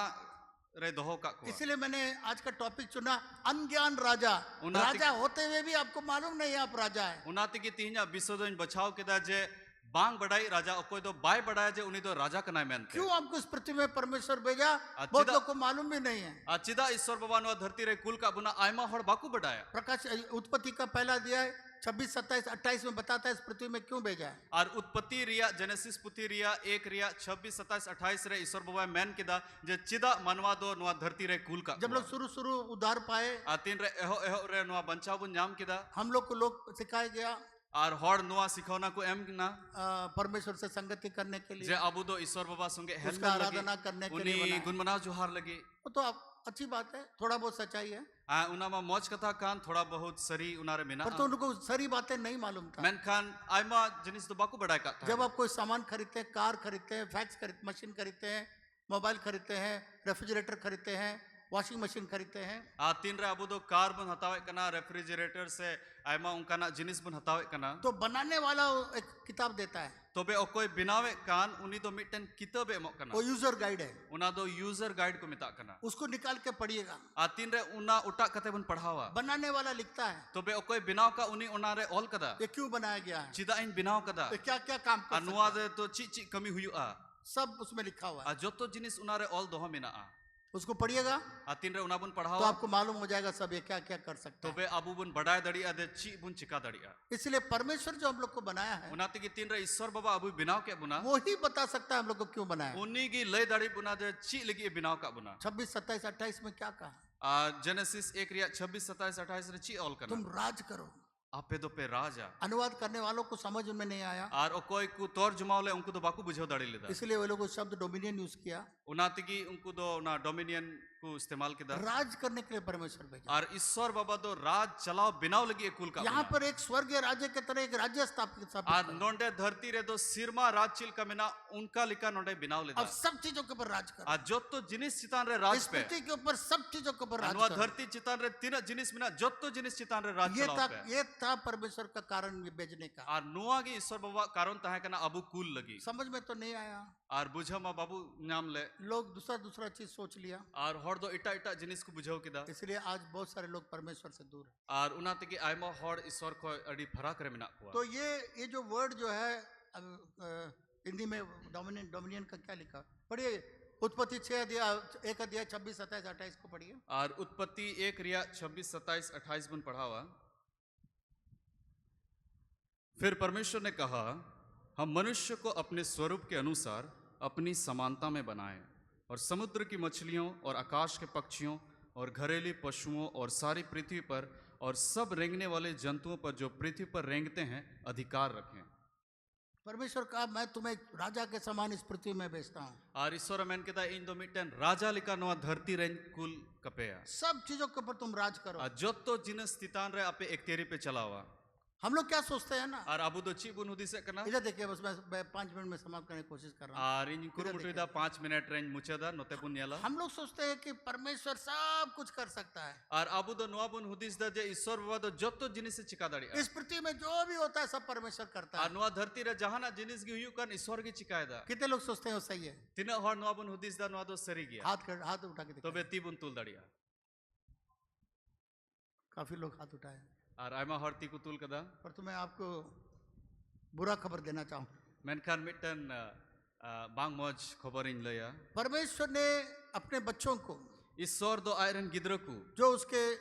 रे दोहो का कुआ इसलिए मैंने आज का टॉपिक चुना, अनज्ञान राजा। राजा होते हुए भी आपको मालूम नहीं है आप राजा है। उनाती की तीन विश्वदोन बचाव केदा जे बांग बढ़ाई राजा कोई दो बाय बढ़ाया जे उन्हीं दो राजा कना मेनते क्यों आपको इस पृथ्वी में परमेश्वर भेजा, अच्छी बहुत दा- लोग को मालूम भी नहीं है। चिदा ईश्वर बाबा नुआ धरती रे कुल का बुना आयमा हर बाकू बढ़ाया प्रकाश उत्पत्ति का पहला दिया है 26, 27, 28 में बताता है इस पृथ्वी में क्यों भेजा है। और उत्पत्ति रिया जेनेसिस पुति रिया 1 रिया 26, 27, 28 रे ईश्वर बाबा मैन किदा जे चिदा मनवा दो नुआ धरती रे कुल का जब लोग शुरू उद्धार पाए, आ तीन रे एहो एहो रे नुआ बंचाव बुन नाम किदा हम लोग को लोग सिखाया गया और हर नुआ सिखौना को एम ना परमेश्वर से संगति करने के जे लिए, अबु दो ईश्वर बाबा संगे उसका हेल्प लगे आराधना करने के लिए उन्हीं बनाया। गुनमना जुहार लगे वो तो अच्छी बात है, थोड़ा बहुत सच्चाई है, आ उना मा मौज कथा कान थोड़ा बहुत सरी उनारे मिना पर तो उनको सारी बातें नहीं मालूम था। मैन खान आयमा जिनिस तो बाकू बढ़ाया का जब आप कोई सामान खरीदते हैं, कार खरीदते हैं, फैक्स मशीन खरीदते हैं, मोबाइल खरीदते हैं, रेफ्रिजरेटर खरीदते हैं, वॉशिंग मशीन खरीदते हैं, आ तीन रे अबु दो कार बुन हतावे कना रेफ्रिजरेटर से आयमा उनका जिनिस बुन हतावे कना तो बनाने वाला एक किताब देता है, तबे ओकोय बिनावे कान उनी दो मिटन किताबे एमो कना वो यूजर गाइड है, उना दो यूजर गाइड को मिता कना उसको निकाल के पढ़िएगा। आ तीन रे उना उटा कते बुन पढ़ावा बनाने वाला लिखता है तबे ओकोय बिनाव का उनी उना रे ऑल कदा ये क्यों बनाया गया है, चिदा इन बिनाव कदा ये क्या क्या काम कर अनुवा सकता है, दे तो ची ची कमी हुई आ सब उसमें लिखा हुआ है, जोतो जिनिस उना रे ऑल दोहो मिना आ उसको पढ़िएगा तीन रे उना बुन तो पढ़ावा आपको मालूम हो जाएगा सब ये क्या क्या कर सकता है। तबे अबु बुन बढ़ाए दड़िया दे ची बुन चिका दड़िया इसलिए परमेश्वर जो हम लोग को बनाया है, उनाती की तीन रे ईश्वर बाबा अबु बिनाव के बुना वो ही बता सकता है हम लोग को क्यों बनाया है। उन्हीं की लय दड़ी बुना दे ची लगी बिनाव का बुना 26, 27, 28 में क्या कहा, जेनेसिस 1 रिया 26, 27, 28 रे ची ऑल करना तुम राज करो। आपे दो पे राजा अनुवाद करने वालों को समझ में नहीं आया, और ओ कोई को तौर जुमावले उनको तो बाकू बुझो दड़ी लेदा इसलिए वो लोग वो शब्द डोमिनियन यूज किया। उनाती की उनको दो ना डोमिनियन को इस्तेमाल किदा राज करने के लिए परमेश्वर भेजा। और ईश्वर बाबा दो राज चलाओ बिनाव लगी कुल का यहाँ बुना। पर एक स्वर्गीय राज्य के तरह एक राज्य स्थापित और करा। नोंडे धरती रे दो सिरमा राज चिल का मिना उनका लिखा नोंडे बिनाव लेदा अब सब चीजों के ऊपर राज करो, आज जो तो जिनिस चितान रे राज इस पे पृथ्वी के ऊपर सब चीजों के ऊपर राज अनुवा करो। धरती चितान रे तीन जिनिस मिना जो तो जिनिस चितान रे राज चलाओ पे ये था परमेश्वर का कारण ये भेजने का। और नुआ की ईश्वर बाबा कारण तहे कना अबु कुल लगी समझ में तो नहीं आया, और बुझा मा बाबू नाम ले लोग दूसरा चीज सोच लिया, और हर दो इटा इटा जिनिस को बुझाओ किदा इसलिए आज बहुत सारे लोग परमेश्वर से दूर है। और उनाते की आयमा हर ईश्वर को अड़ी फराक रे मिना हुआ तो ये जो वर्ड जो है हिंदी में डोमिनियन का क्या लिखा, पढ़िए उत्पत्ति 6 अध्याय 1 अध्याय 26, 27, 28 को पढ़िए। और उत्पत्ति 1 रिया 26, 27, 28 बन पढ़ावा। फिर परमेश्वर ने कहा, हम मनुष्य को अपने स्वरूप के अनुसार अपनी समानता में बनाएं और समुद्र की मछलियों और आकाश के पक्षियों और घरेलू पशुओं और सारी पृथ्वी पर और सब रेंगने वाले जंतुओं पर जो पृथ्वी पर रेंगते हैं अधिकार रखें। परमेश्वर कहा मैं तुम्हें राजा के समान इस पृथ्वी में भेजता हूँ। और ईश्वर मैन कहता इन दो मिटन राजा लिखा नवा धरती रेंज कुल कपेया सब चीजों के ऊपर तुम राज करो। जो तो जिन स्थितान रे आपे एक तेरी पे चलावा हम लोग क्या सोचते हैं ना, Ar abu do chi bun hudise kana? इधर देखिए, बस मैं 5 मिनट में समाप्त करने की कोशिश कर रहा हूँ। Ar in kurumutu da 5 minute range muchada note bun yala. हम लोग सोचते हैं कि परमेश्वर सब कुछ कर सकता है, Ar abu do noa bun hudis da je Ishwar baba do jotto jinis chika dari. इस पृथ्वी में जो भी होता है सब परमेश्वर करता Ar है। noa dharti re jahana jinis gi huyu kan Ishwar gi chika da. कितने लोग सोचते हैं वो सही है? Tina hor noa bun hudis da noa do sari gya. हाथ उठा के दिखाओ। Tobe ti bun tul daria. काफी लोग हाथ उठाए, Ar aima hor ti ku tul kada. पर तो मैं आपको बुरा खबर देना चाहूँ। Menkan mitten bang moj khobarin laya. परमेश्वर ने अपने बच्चों को, Ishwar do iron gidra ku. जो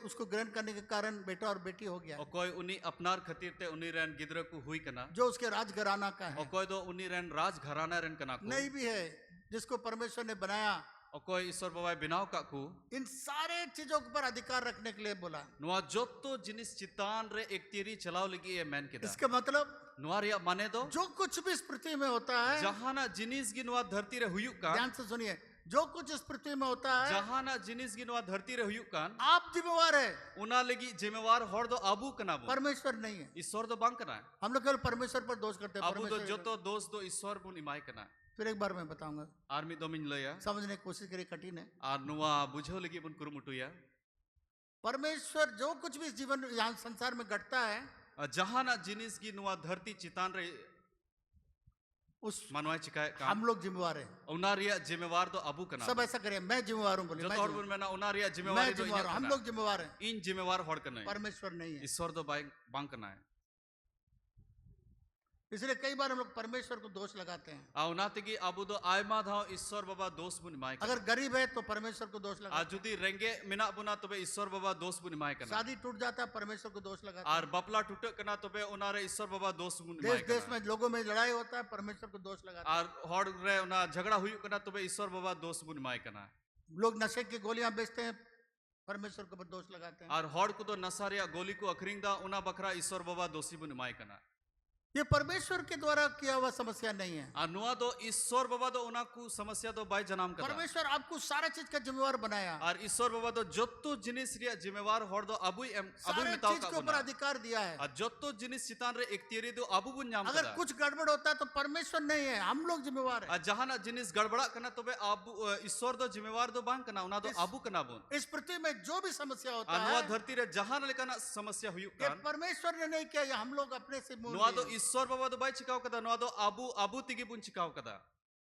उसको ग्रहण करने के कारण बेटा और बेटी हो गया, Okoy uni apnar khatir te uni ren gidra ku hui kana. जो उसके राजघराना का है, Okoy do uni ren raj gharana ren kana ku. नहीं भी है, जिसको परमेश्वर ने बनाया, Okoy Ishwar baba binaw ka ku. इन सारे चीजों पर अधिकार रखने के लिए बोला। Noa jotto jinis chitan re ektiri chalao lagi e men kida. इसका मतलब Noa riya mane do जो कुछ भी इस पृथ्वी में होता है, jahana jinis gi noa dharti re huyuk kan. ध्यान से सुनिए, जो कुछ इस पृथ्वी में होता है, Jahana jinis gi noa dharti re huyuk kan. आप जिम्मेवार है, Una lagi जिम्मेवार hor do abu kana bu. परमेश्वर नहीं है। Ishwar do bang kana. हम लोग केवल परमेश्वर पर दोष करते हैं, Abu do परमेश्वर। joto dos do Ishwar bun imai kana. फिर एक बार मैं बताऊंगा, Army domin laya. समझने की कोशिश करिए, कठिन है। Ar noa bujho lagi bun kurumutu ya. परमेश्वर जो कुछ भी इस जीवन यहाँ संसार में घटता है, Jahana jinis gi noa dharti chitan re उस manwai chikai kan. हम लोग जिम्मेवार हैं। Una riya जिम्मेवार do abu kana. सब ऐसा करिए, मैं जिम्मेवार हूँ, बोलिए Joto मैं hor जिम्मेवार bun mena una riya हूँ, जिम्मेवारी do inya हम kana. लोग जिम्मेवार हैं, In जिम्मेवार hor kana. परमेश्वर नहीं है। ईश्वर तो बांग करना है। इसलिए कई बार हम लोग परमेश्वर को दोष लगाते हैं। आउनाते की आबू दो आयमा था ईश्वर बाबा दोष बुन माय अगर गरीब है तो परमेश्वर को दोष लगाते आजुदी रेंगे मिना बुना तबे ईश्वर बाबा दोष बुन माय हैं। करना शादी टूट जाता है, परमेश्वर को दोष लगाते और हैं। बपला टूट करना तबे उनारे ईश्वर बाबा दोष बुन माय देश देश करना में लोगों में लड़ाई होता है, परमेश्वर को दोष लगाते और हॉड रे उना झगड़ा हुई करना तबे ईश्वर बाबा दोष बुन माय करना हैं। लोग नशे की गोलियां बेचते हैं, परमेश्वर को दोष लगाते हैं। और हॉड को तो नसारिया गोली को अखरिंदा उना बकरा ईश्वर बाबा दोषी बुन माय करना ये परमेश्वर के द्वारा किया हुआ समस्या नहीं है। और नुआ दो ईश्वर बाबा दो उना को समस्या तो बाय जनाम करना परमेश्वर आपको सारा चीज का जिम्मेवार बनाया, और ईश्वर बाबा दो जोत्तो जिनिस रिया जिम्मेवार हॉड दो अबुई सारे मिताओ चीज का के ऊपर गुना अधिकार दिया है। और जोत्तो जिनिस चितान रे एक तेरी दो अबु बुन नाम अगर कदा कुछ गड़बड़ होता है तो परमेश्वर नहीं है, हम लोग जिम्मेवार है। और जहां जिनिस गड़बड़ा करना तो बे अबु ईश्वर दो जिम्मेवार दो बांग करना उना दो अबु करना बुन इस पृथ्वी में जो भी समस्या होता अनुवा है, धरती रे जहां लेकना समस्या हुई ये कान परमेश्वर ने नहीं किया, ये हम लोग अपने से मूल नुआ दो लिए। ईश्वर बाबा दो बाई चिकाव कदा नुआ दो अबु तिगी बुन चिकाव कदा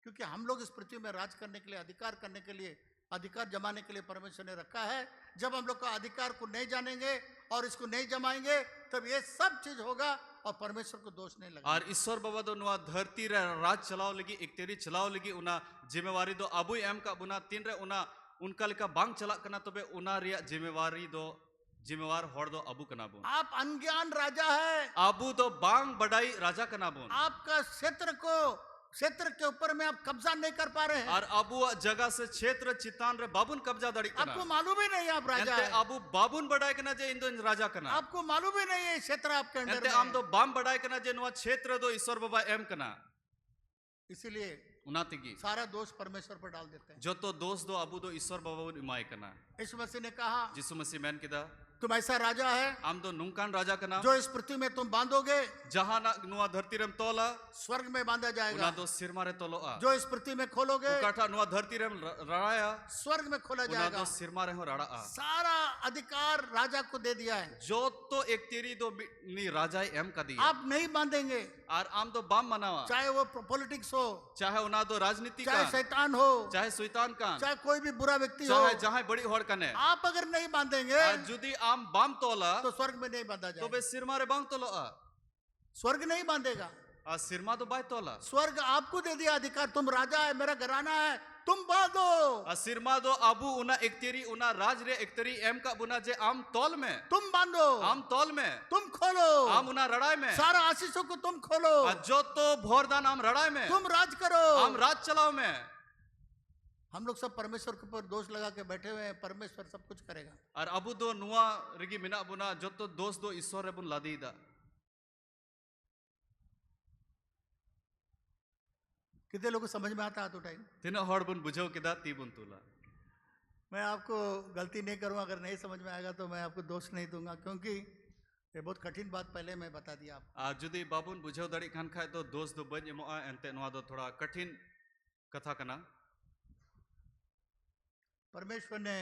क्योंकि हम लोग इस पृथ्वी में राज करने के लिए, अधिकार करने के लिए, अधिकार जमाने के लिए परमेश्वर ने रखा है। जब हम लोग का अधिकार को नहीं जानेंगे और इसको नहीं जमाएंगे तब ये सब चीज होगा और परमेश्वर को दोष नहीं लगेगा। और ईश्वर बाबा दो नुआ धरती रे राज चलाओ लगी एक तेरी चलाओ लगी उना जिम्मेवारी दो अबु एम का बुना तीन रे उना उनका लिखा बांग चला करना तो बे उना रिया जिम्मेवारी दो जिम्मेवार हॉड दो अबु कना बुन आप अनज्ञान राजा है, अबु दो बांग बड़ाई राजा कना बुन आपका क्षेत्र के ऊपर में आप कब्जा नहीं कर पा रहे हैं। और अबु जगह से क्षेत्र चितान रे बाबुन कब्जा दड़ी कना आपको मालूम ही नहीं आप राजा एंते है, अबु बाबुन बड़ाई कना जे इंदो राजा कना आपको मालूम ही नहीं है क्षेत्र आपके अंडर एंते में आम है। दो बाम बड़ाई कना जे नुआ क्षेत्र दो ईश्वर बाबा एम कना इसीलिए उनातिगी सारा दोष परमेश्वर पर डाल देते हैं। जो तो दोस्त दो अबु दो ईश्वर बाबा इमाय कना यीशु मसीह ने कहा, जिसु मसीह मैन किदा तुम ऐसा राजा है आम दो नुंकान राजा कना जो इस पृथ्वी में तुम बांधोगे जहां ना नुआ धरती रेम तोला स्वर्ग में बांधा उना जाएगा, दो सिर मारे तोलो आ जो इस पृथ्वी में खोलोगे उकाठा नुआ धरती रेम रड़ाया स्वर्ग में खोला उना जाएगा। दो सिर मारे हो रड़ा आ सारा अधिकार राजा को दे दिया है, जो तो एक तेरी दो नी राजा एम का दी आप नहीं बांधेंगे, और आम दो बाम मनावा चाहे वो पॉलिटिक्स हो, चाहे उना दो राजनीति चाहे का शैतान हो, चाहे सुइतान का चाहे कोई भी बुरा व्यक्ति हो, चाहे जहां बड़ी होड़ कने आप अगर नहीं बांधेंगे और जुदी आम बाम तोला तो स्वर्ग में नहीं बांधा तो जाएगा। बे सिर मारे बांग तोलो आ स्वर्ग नहीं बांधेगा, सिर मा तो बाय तोला स्वर्ग आपको दे दिया अधिकार, तुम राजा है, मेरा घराना है, तुम बांधो। सिरमा दो अबु उना एक तेरी उना राज रे एक तेरी एम का बुना जे आम तौल में तुम बांधो, आम तौल में तुम खोलो, आम उना रड़ाई में सारा आशीषों को तुम खोलो, जो तो भोरदान आम रड़ाई में तुम राज करो। आम राज चलाओ में हम लोग सब परमेश्वर के ऊपर दोष लगा के बैठे हुए हैं, परमेश्वर सब कुछ करेगा। और अबु दो नुआ रिगी मिना बुना जो तो दोस्त दो ईश्वर रे बुन लादी दा कितने लोगों को समझ में आता हाथ उठाएंगे। तिना हॉड बुन बुझो किदा ती बुन तुला मैं आपको गलती नहीं करूंगा, अगर नहीं समझ में आएगा तो मैं आपको दोष नहीं दूंगा, क्योंकि ये बहुत कठिन बात पहले मैं बता दिया आपको। ᱟᱨ ᱡᱩᱫᱤ ᱵᱟᱵᱚᱱ ᱵᱩᱡᱷᱟᱹᱣ ᱫᱟᱲᱮᱭᱟᱜ ᱠᱷᱟᱱ ᱠᱷᱟᱡ ᱫᱚ ᱫᱳᱥ ᱫᱚ ᱵᱟᱹᱧ ᱮᱢᱚᱜᱼᱟ, ᱮᱱᱛᱮ ᱱᱚᱣᱟ ᱫᱚ ᱛᱷᱚᱲᱟ ᱠᱚᱴᱷᱤᱱ ᱠᱟᱛᱷᱟ ᱠᱟᱱᱟ। परमेश्वर ने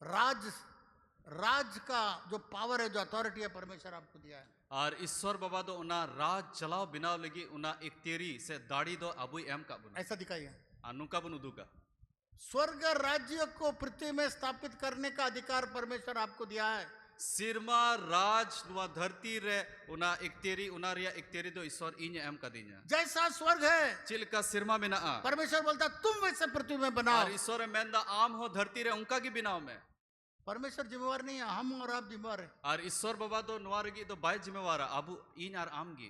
राज का जो पावर है, जो अथॉरिटी है, परमेश्वर आपको दिया है। ᱟᱨ ᱤᱥᱥᱚᱨ ᱵᱟᱵᱟ ᱫᱚ ᱚᱱᱟ ᱨᱟᱡᱽ ᱪᱟᱞᱟᱣ ᱵᱮᱱᱟᱣ ᱞᱟᱹᱜᱤᱫ ᱚᱱᱟ ᱮᱠᱛᱮᱨᱤ ᱥᱮ ᱫᱟᱲᱮ ᱫᱚ ᱟᱵᱚᱭ ᱮᱢ ᱠᱟᱜ ᱵᱚᱱᱟ। ऐसा दिखाइए। ᱟᱨ ᱱᱚᱝᱠᱟ ᱵᱚᱱ ᱩᱫᱩᱜᱟ। स्वर्ग राज्य को पृथ्वी में स्थापित करने का अधिकार परमेश्वर आपको दिया है। ᱥᱤᱨᱢᱟ ᱨᱟᱡᱽ ᱱᱚᱣᱟ ᱫᱷᱟᱹᱨᱛᱤ ᱨᱮ ᱚᱱᱟ ᱮᱠᱛᱮᱨᱤ, ᱚᱱᱟ ᱨᱮᱭᱟᱜ ᱮᱠᱛᱮᱨᱤ ᱫᱚ ᱤᱥᱥᱚᱨ ᱤᱧ ᱮᱢ ᱠᱟᱫᱤᱧᱟ। जैसा स्वर्ग है, ᱪᱮᱫ ᱞᱮᱠᱟ ᱥᱤᱨᱢᱟ ᱢᱮᱱᱟᱜᱼᱟ, परमेश्वर बोलता तुम वैसे पृथ्वी में बनाओ। ᱟᱨ ᱤᱥᱥᱚᱨᱮ ᱢᱮᱱᱫᱟ ᱟᱢ ᱦᱚᱸ ᱫᱷᱟᱹᱨᱛᱤ ᱨᱮ ᱚᱱᱠᱟ ᱜᱮ ᱵᱮᱱᱟᱣ ᱢᱮ। परमेश्वर जिम्मेवार नहीं है, हम और आप जिम्मेवार है। ᱟᱨ ᱤᱥᱥᱚᱨ ᱵᱟᱵᱟ ᱫᱚ ᱱᱚᱣᱟ ᱞᱟᱹᱜᱤᱫ ᱫᱚ ᱵᱟᱭ ᱡᱤᱢᱮᱣᱟᱨᱟ, ᱟᱵᱚ ᱤᱧ ᱟᱨ ᱟᱢ ᱜᱮ।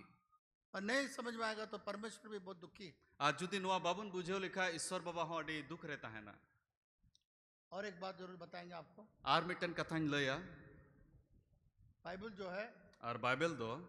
और नहीं समझ में आएगा तो परमेश्वर भी बहुत दुखी। ᱟᱨ ᱡᱩᱫᱤ ᱱᱚᱣᱟ ᱵᱟᱵᱚᱱ ᱵᱩᱡᱷᱟᱹᱣ ᱞᱮᱠᱷᱟᱡ ᱤᱥᱥᱚᱨ ᱵᱟᱵᱟ ᱦᱚᱸ ᱟᱹᱰᱤ ᱫᱩᱠ ᱨᱮ ᱛᱟᱦᱮᱱᱟ। और एक बात जरूर बताएंगे आपको। ᱟᱨ ᱢᱤᱫᱴᱮᱱ ᱠᱟᱛᱷᱟᱧ ᱞᱟᱹᱭᱟ, बाइबल जो है ᱟᱨ ᱵᱟᱭᱵᱮᱞ ᱫᱚ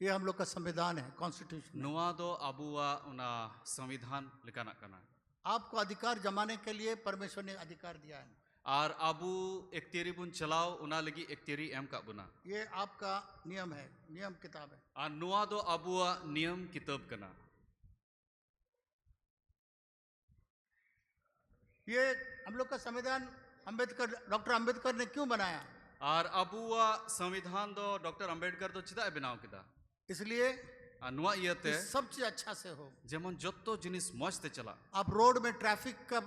ये हम लोग का संविधान है, कॉन्स्टिट्यूशन। ᱱᱚᱣᱟ ᱫᱚ ᱟᱵᱚᱣᱟᱜ ᱚᱱᱟ संविधान ᱞᱮᱠᱟᱱᱟᱜ ᱠᱟᱱᱟ। आपको अधिकार जमाने के लिए परमेश्वर ने अधिकार दिया है। ᱟᱨ ᱟᱵᱚ ᱮᱠᱛᱮᱨᱤ ᱵᱚᱱ ᱪᱟᱞᱟᱣ ᱚᱱᱟ ᱞᱟᱹᱜᱤᱫ ᱮᱠᱛᱮᱨᱤ ᱮᱢ ᱠᱟᱜ ᱵᱚᱱᱟ। ये आपका नियम है, नियम किताब है। ᱟᱨ ᱱᱚᱣᱟ ᱫᱚ ᱟᱵᱚᱣᱟᱜ ᱱᱤᱭᱚᱢ ᱠᱤᱛᱟᱹᱵ ᱠᱟᱱᱟ। ये हम लोग का संविधान डॉक्टर अंबेडकर ने क्यों बनाया? ᱟᱨ ᱟᱵᱚᱣᱟᱜ संविधान ᱫᱚ ᱰᱚᱠᱴᱚᱨ ᱟᱢᱵᱮडकर ᱫᱚ ᱪᱮᱫᱟᱜ ᱮ ᱵᱮᱱᱟᱣ ᱠᱮᱫᱟ? इसलिए ᱟᱨ ᱱᱚᱣᱟ ᱤᱭᱟᱹᱛᱮ कि सब चीज अच्छा से हो। যেমন যত জিনিস মজ তে চালাᱜ। आप रोड में ट्रैफिक का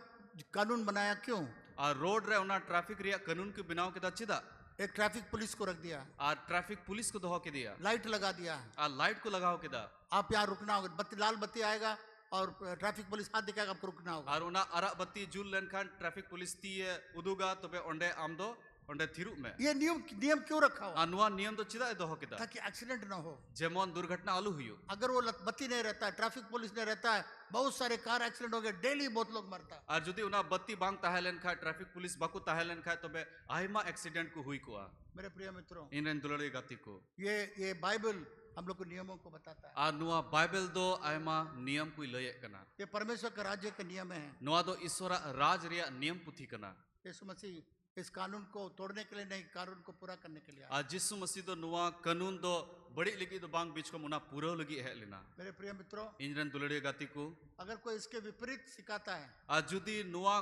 कानून बनाया क्यों? ᱟᱨ ᱨᱳᱰ ᱨᱮ ᱚᱱᱟ ᱴᱨᱟফᱤक ᱨᱮᱭᱟᱜ कानून को बनाव केदा चेदा? एक ट्रैफिक पुलिस को रख दिया, ᱟᱨ ट्रैफिक पुलिस को दोहो केदिया, लाइट लगा दिया। ᱟᱨ लाइट को लगाव केदा। आप यहाँ रुकना होगा, बत्ती लाल बत्ती आएगा और ट्रैफिक पुलिस हाथ दिखाएगा, आपको रुकना होगा। ᱟᱨ ᱚᱱᱟ ᱟᱨᱟᱜ ᱵᱟᱹᱛᱤ ᱡᱩᱞ ᱞᱮᱱᱠᱷᱟᱱ ᱴᱨᱟফᱤक पुलिस ᱛᱤᱭᱮ ᱩᱫᱩᱜᱟ, ᱛᱚᱵᱮ ᱚᱸᱰᱮ ᱟᱢ ᱫᱚ ᱚᱸᱰे ᱛᱷᱤᱨᱩᱜ ᱢᱮ। ये नियम क्यों रखा हुआ? ᱟᱨ ᱱᱚᱣᱟ नियम ᱫᱚ चेदा ए दोहो केदा? ताकि एक्सीडेंट ना हो। जेमन दुर्घटना आलू हुई। अगर वो बत्ती नहीं रहता है, ट्रैफिक पुलिस नहीं रहता है, बहुत सारे कार एक्सीडेंट हो गए, डेली बहुत लोग मरता है। और जुदी उना बत्ती बांग ताहे लेनखा, ट्रैफिक पुलिस बाकू ताहे लेनखा, तबे आइमा एक्सीडेंट को हुई कोआ। मेरे प्रिय मित्रों, इनरेन दुलड़ी गाती को ये बाइबल हम लोग को नियमों को बताता है। और नुआ बाइबल दो आइमा नियम को लये कना। ये परमेश्वर का राज्य के नियम है। नुआ दो ईश्वरा राज रिया नियम पुथी कना। यीशु मसीह इस कानून को तोड़ने के लिए नहीं, कानून को पूरा करने के लिए आया। आज जिसु मसीह दो नुआ कानून दो बड़ी लगी दो बांग बीच को मुना पूरा लगी है लेना। मेरे प्रिय मित्रों, इनरेन दुलड़ी गाती को अगर कोई इसके विपरीत सिखाता है, आज जुदी नुआ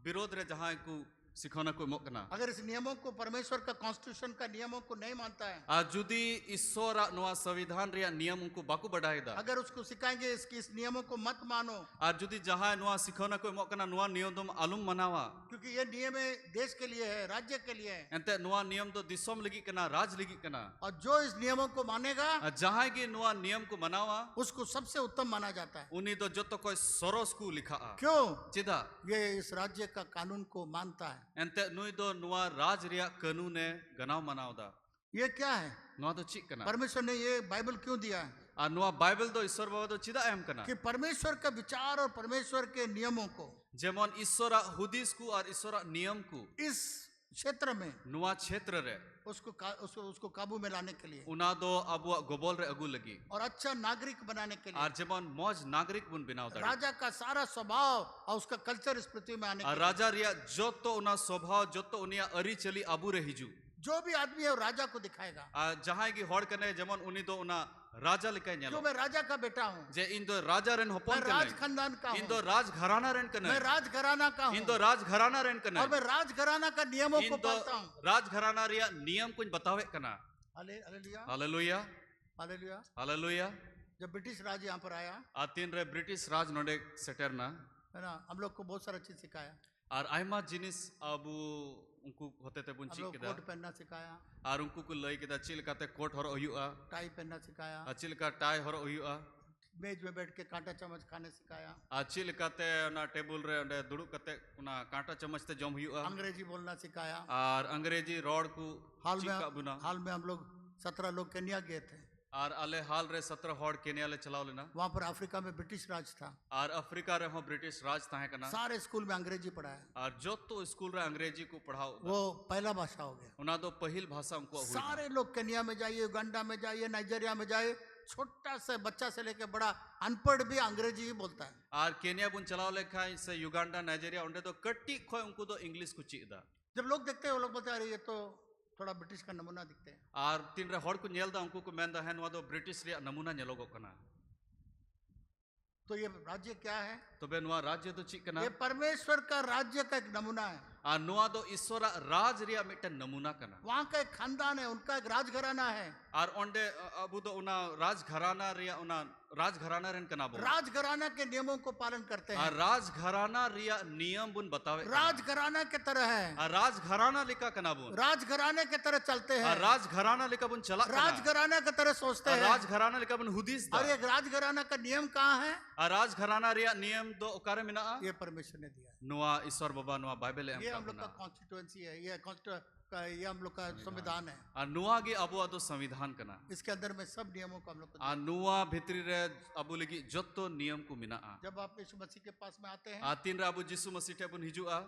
विरोध रे जहां को सिखाना कोई मौका। अगर इस नियमों को, परमेश्वर का कॉन्स्टिट्यूशन का नियमों को नहीं मानता है, आज जुदी ईश्वरा नुआ संविधान रिया नियम उनको बाकू बढ़ाएगा। अगर उसको सिखाएंगे इस नियमों को मत मानो, आज जुदी जहां नुआ सिखाना कोई मौका नुआ नियम तुम आलूम मनावा, क्योंकि ये नियम है देश के लिए है, राज्य के लिए है। एंते नुआ नियम तो दिसोम लगी कना, राज लगी कना। और जो इस नियमों को मानेगा, जहां की नुआ नियम को मनावा, उसको सबसे उत्तम माना जाता है। उन्हीं तो जो तो कोई सरोस को लिखा। क्यों? चिदा ये इस राज्य का कानून को मानता है। एंते नुई दो नुआ राज रिया कानून है गनाव मनावदा। ये क्या है? नुआ तो चिक कना। परमेश्वर ने ये बाइबल क्यों दिया है? और नुआ बाइबल दो ईश्वर बाबा तो चिदा एम कना कि परमेश्वर का विचार और परमेश्वर के नियमों को, जेमन ईश्वरा हुदिस को और ईश्वरा नियम को इस क्षेत्र में नुआ क्षेत्र रे उसको काबू में लाने के लिए, उना दो अबुआ गोबल रे अगु लगी, और अच्छा नागरिक बनाने के लिए, और जेमन मौज नागरिक बुन बिनाव दाड़ी। राजा का सारा स्वभाव और उसका कल्चर इस पृथ्वी में आने के और लिए, राजा रिया जो तो उना स्वभाव जो तो उनिया अरी चली आबू रे हिजू, जो भी आदमी है वो राजा को दिखाएगा। जहां की होड़ कने जेमन उनी दो उना राजा लिखाई जो नेलो, मैं राजा का बेटा हूँ, जे इन दो राजा रेन होपन मैं कने, राज खानदान का इन हूँ, दो राज घराना रेन कने, मैं राज घराना का इन हूँ, दो राज घराना रेन कने, और मैं राज घराना का नियमों इन को दो पालता हूँ। राज घराना रिया नियम कुछ बतावे कना। Hallelujah, hallelujah hallelujah. हालेलुया। जब ब्रिटिश राज यहाँ पर आया, आतीन रे ब्रिटिश राज नोडे सेटरना, है ना, हम लोग को बहुत सारा चीज सिखाया। और आइमा जिनिस अबू उनको होते थे बुन हम चिक लोग केदा, कोट पहनना सिखाया, और उनको को लई केदा चिल काते कोट हरो हुआ, टाई पहनना सिखाया, चिल का टाई हरो हुआ, मेज में बैठ के कांटा चम्मच खाने सिखाया, चिल काते ना टेबल रे अंडे दुड़ू काते उना कांटा चम्मच ते जम हुआ, अंग्रेजी बोलना सिखाया। और अंग्रेजी रोड को चिका बुना। हाल में हम लोग 17 लोग केन्या गए थे। और आले हाल रे 17 हॉड केन्या ले चलाव लेना। वहां पर अफ्रीका में ब्रिटिश राज था, और अफ्रीका रे हो ब्रिटिश राज ताहे कना। सारे स्कूल में अंग्रेजी पढ़ाया, और जो तो स्कूल रे अंग्रेजी को पढ़ाओ, वो पहला भाषा हो गया। उना दो पहिल भाषा उनको हुई। सारे लोग केन्या में जाइए, युगांडा में जाइए, नाइजीरिया में जाइए, छोटा सा बच्चा से लेके बड़ा अनपढ़ भी अंग्रेजी ही बोलता है। और केन्या बुन चलाव लेखा से युगांडा नाइजीरिया उनडे तो कट्टी खोय उनको तो इंग्लिश को चीदा। जब लोग देखते हैं वो लोग बोलते हैं अरे ये तो थोड़ा ब्रिटिश का नमूना दिखते हैं। Ar tinre hor ko nyel da unku ko menda hen noa do British reya namuna nyelogok kana. तो ये राज्य क्या है? Tobe noa rajya do chik kana. ये परमेश्वर का राज्य का एक नमूना है। Ar noa do Ishwara raj reya mitten namuna kana. वहाँ का एक खानदान है, उनका एक राजघराना है। Ar onde abu do una raj gharana reya una raj gharana ren kana bo. राजघराना के नियमों को पालन करते हैं। Ar raj gharana reya niyam bun batawe. राजघराना के तरह है, Ar raj gharana lika kana bun. राजघराने के तरह चलते हैं, Ar raj gharana lika bun chala kana. राजघराना के तरह सोचते Ar हैं। raj gharana lika bun hudis da. और ये राजघराना का नियम कहाँ है? Ar raj gharana reya niyam do okare mina. ये परमेश्वर ने दिया है। Noa Ishwar baba noa Bible em ये ka हम लोग का buna. कॉन्स्टिट्यूएंसी है, ये हम लोग का संविधान है। Ar noa ge abu ado संविधान kana. इसके अंदर में सब नियमों को हम लोग को Ar noa bhitri re abu lagi jotto niyam ku mina. जब आप यीशु मसीह के पास में आते हैं Ar tin re abu Jisu Masih te bun hijua.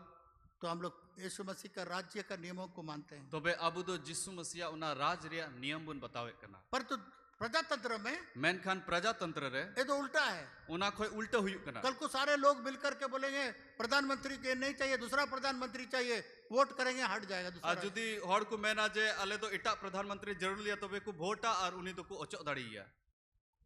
तो हम लोग यीशु मसीह का राज्य का नियमों को मानते हैं। Tobe abu do Jisu Masih una raj reya niyam bun batawe kana. परंतु प्रजातंत्र में Menkan prajatantra re ये तो उल्टा है। una khoi ulta huyuk kana. कल को सारे लोग मिलकर के बोलेंगे प्रधानमंत्री के नहीं चाहिए, दूसरा प्रधानमंत्री चाहिए, वोट करेंगे, हट जाएगा दूसरा। Ar judi hor ku mena je ale do eta pradhanmantri jarur liya tobe ku vota ar uni do ku ochok dariya.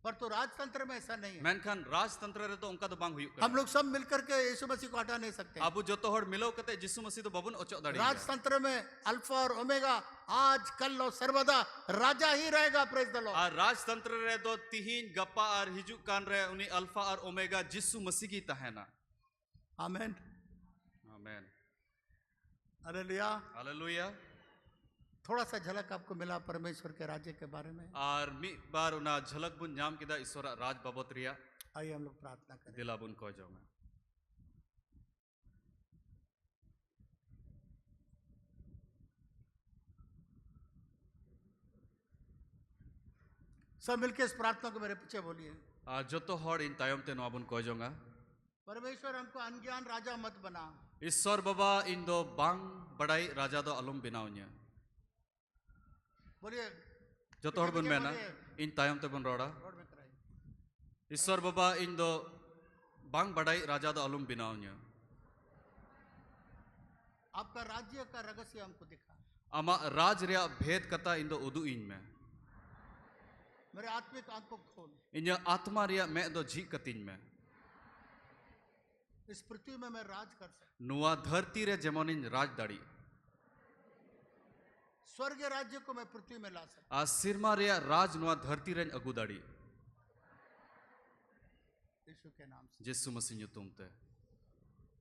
पर तो राजतंत्र में ऐसा नहीं है। Menkan rajtantra re to onka do bang huyuk हम kana. लोग सब मिलकर के यीशु मसीह को हटा नहीं सकते। Abu jotto hor milau kate Jisu Masih do babun ochok dariya. राजतंत्र में अल्फा और ओमेगा आज कल और सर्वदा राजा ही रहेगा। Praise the Lord. Ar rajtantra re do tihin gapa ar hijuk kan re uni alpha ar omega Jisu Masih gi tahena. Amen, Amen. Hallelujah. Hallelujah. थोड़ा सा झलक आपको मिला परमेश्वर के राज्य के बारे में। Ar mi bar una jhalak bun nyam kida Ishwara raj babot riya आइए हम लोग प्रार्थना करें। dila bun ko jaunga. सब मिलके इस प्रार्थना को मेरे पीछे बोलिए। Ar jotto hor in tayom te noa bun ko jaunga. परमेश्वर हमको अनज्ञान राजा मत बना। Ishwar baba in do bang badai raja do alum binaunya. बोलिए Jotto hor bun mena in tayom te bun roda. Road में कराइए। Ishwar baba in do bang badai raja do alum binaunya. आपका राज्य का रहस्य हमको दिखा। Ama raj reya bhed kata in do udu in me. मेरे आत्मिक आंखों को खोल। Inya atma reya me do jhi katin me. इस पृथ्वी में मैं राज कर सकता Noa dharti re jemonin raj dari. हूं। स्वर्ग राज्य को मैं पृथ्वी में ला सकता A sirma reya raj noa dharti ren agu dari. हूं। यीशु के नाम से Jisu Masih nyutum te.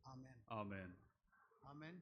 आमेन, Amen. आमेन।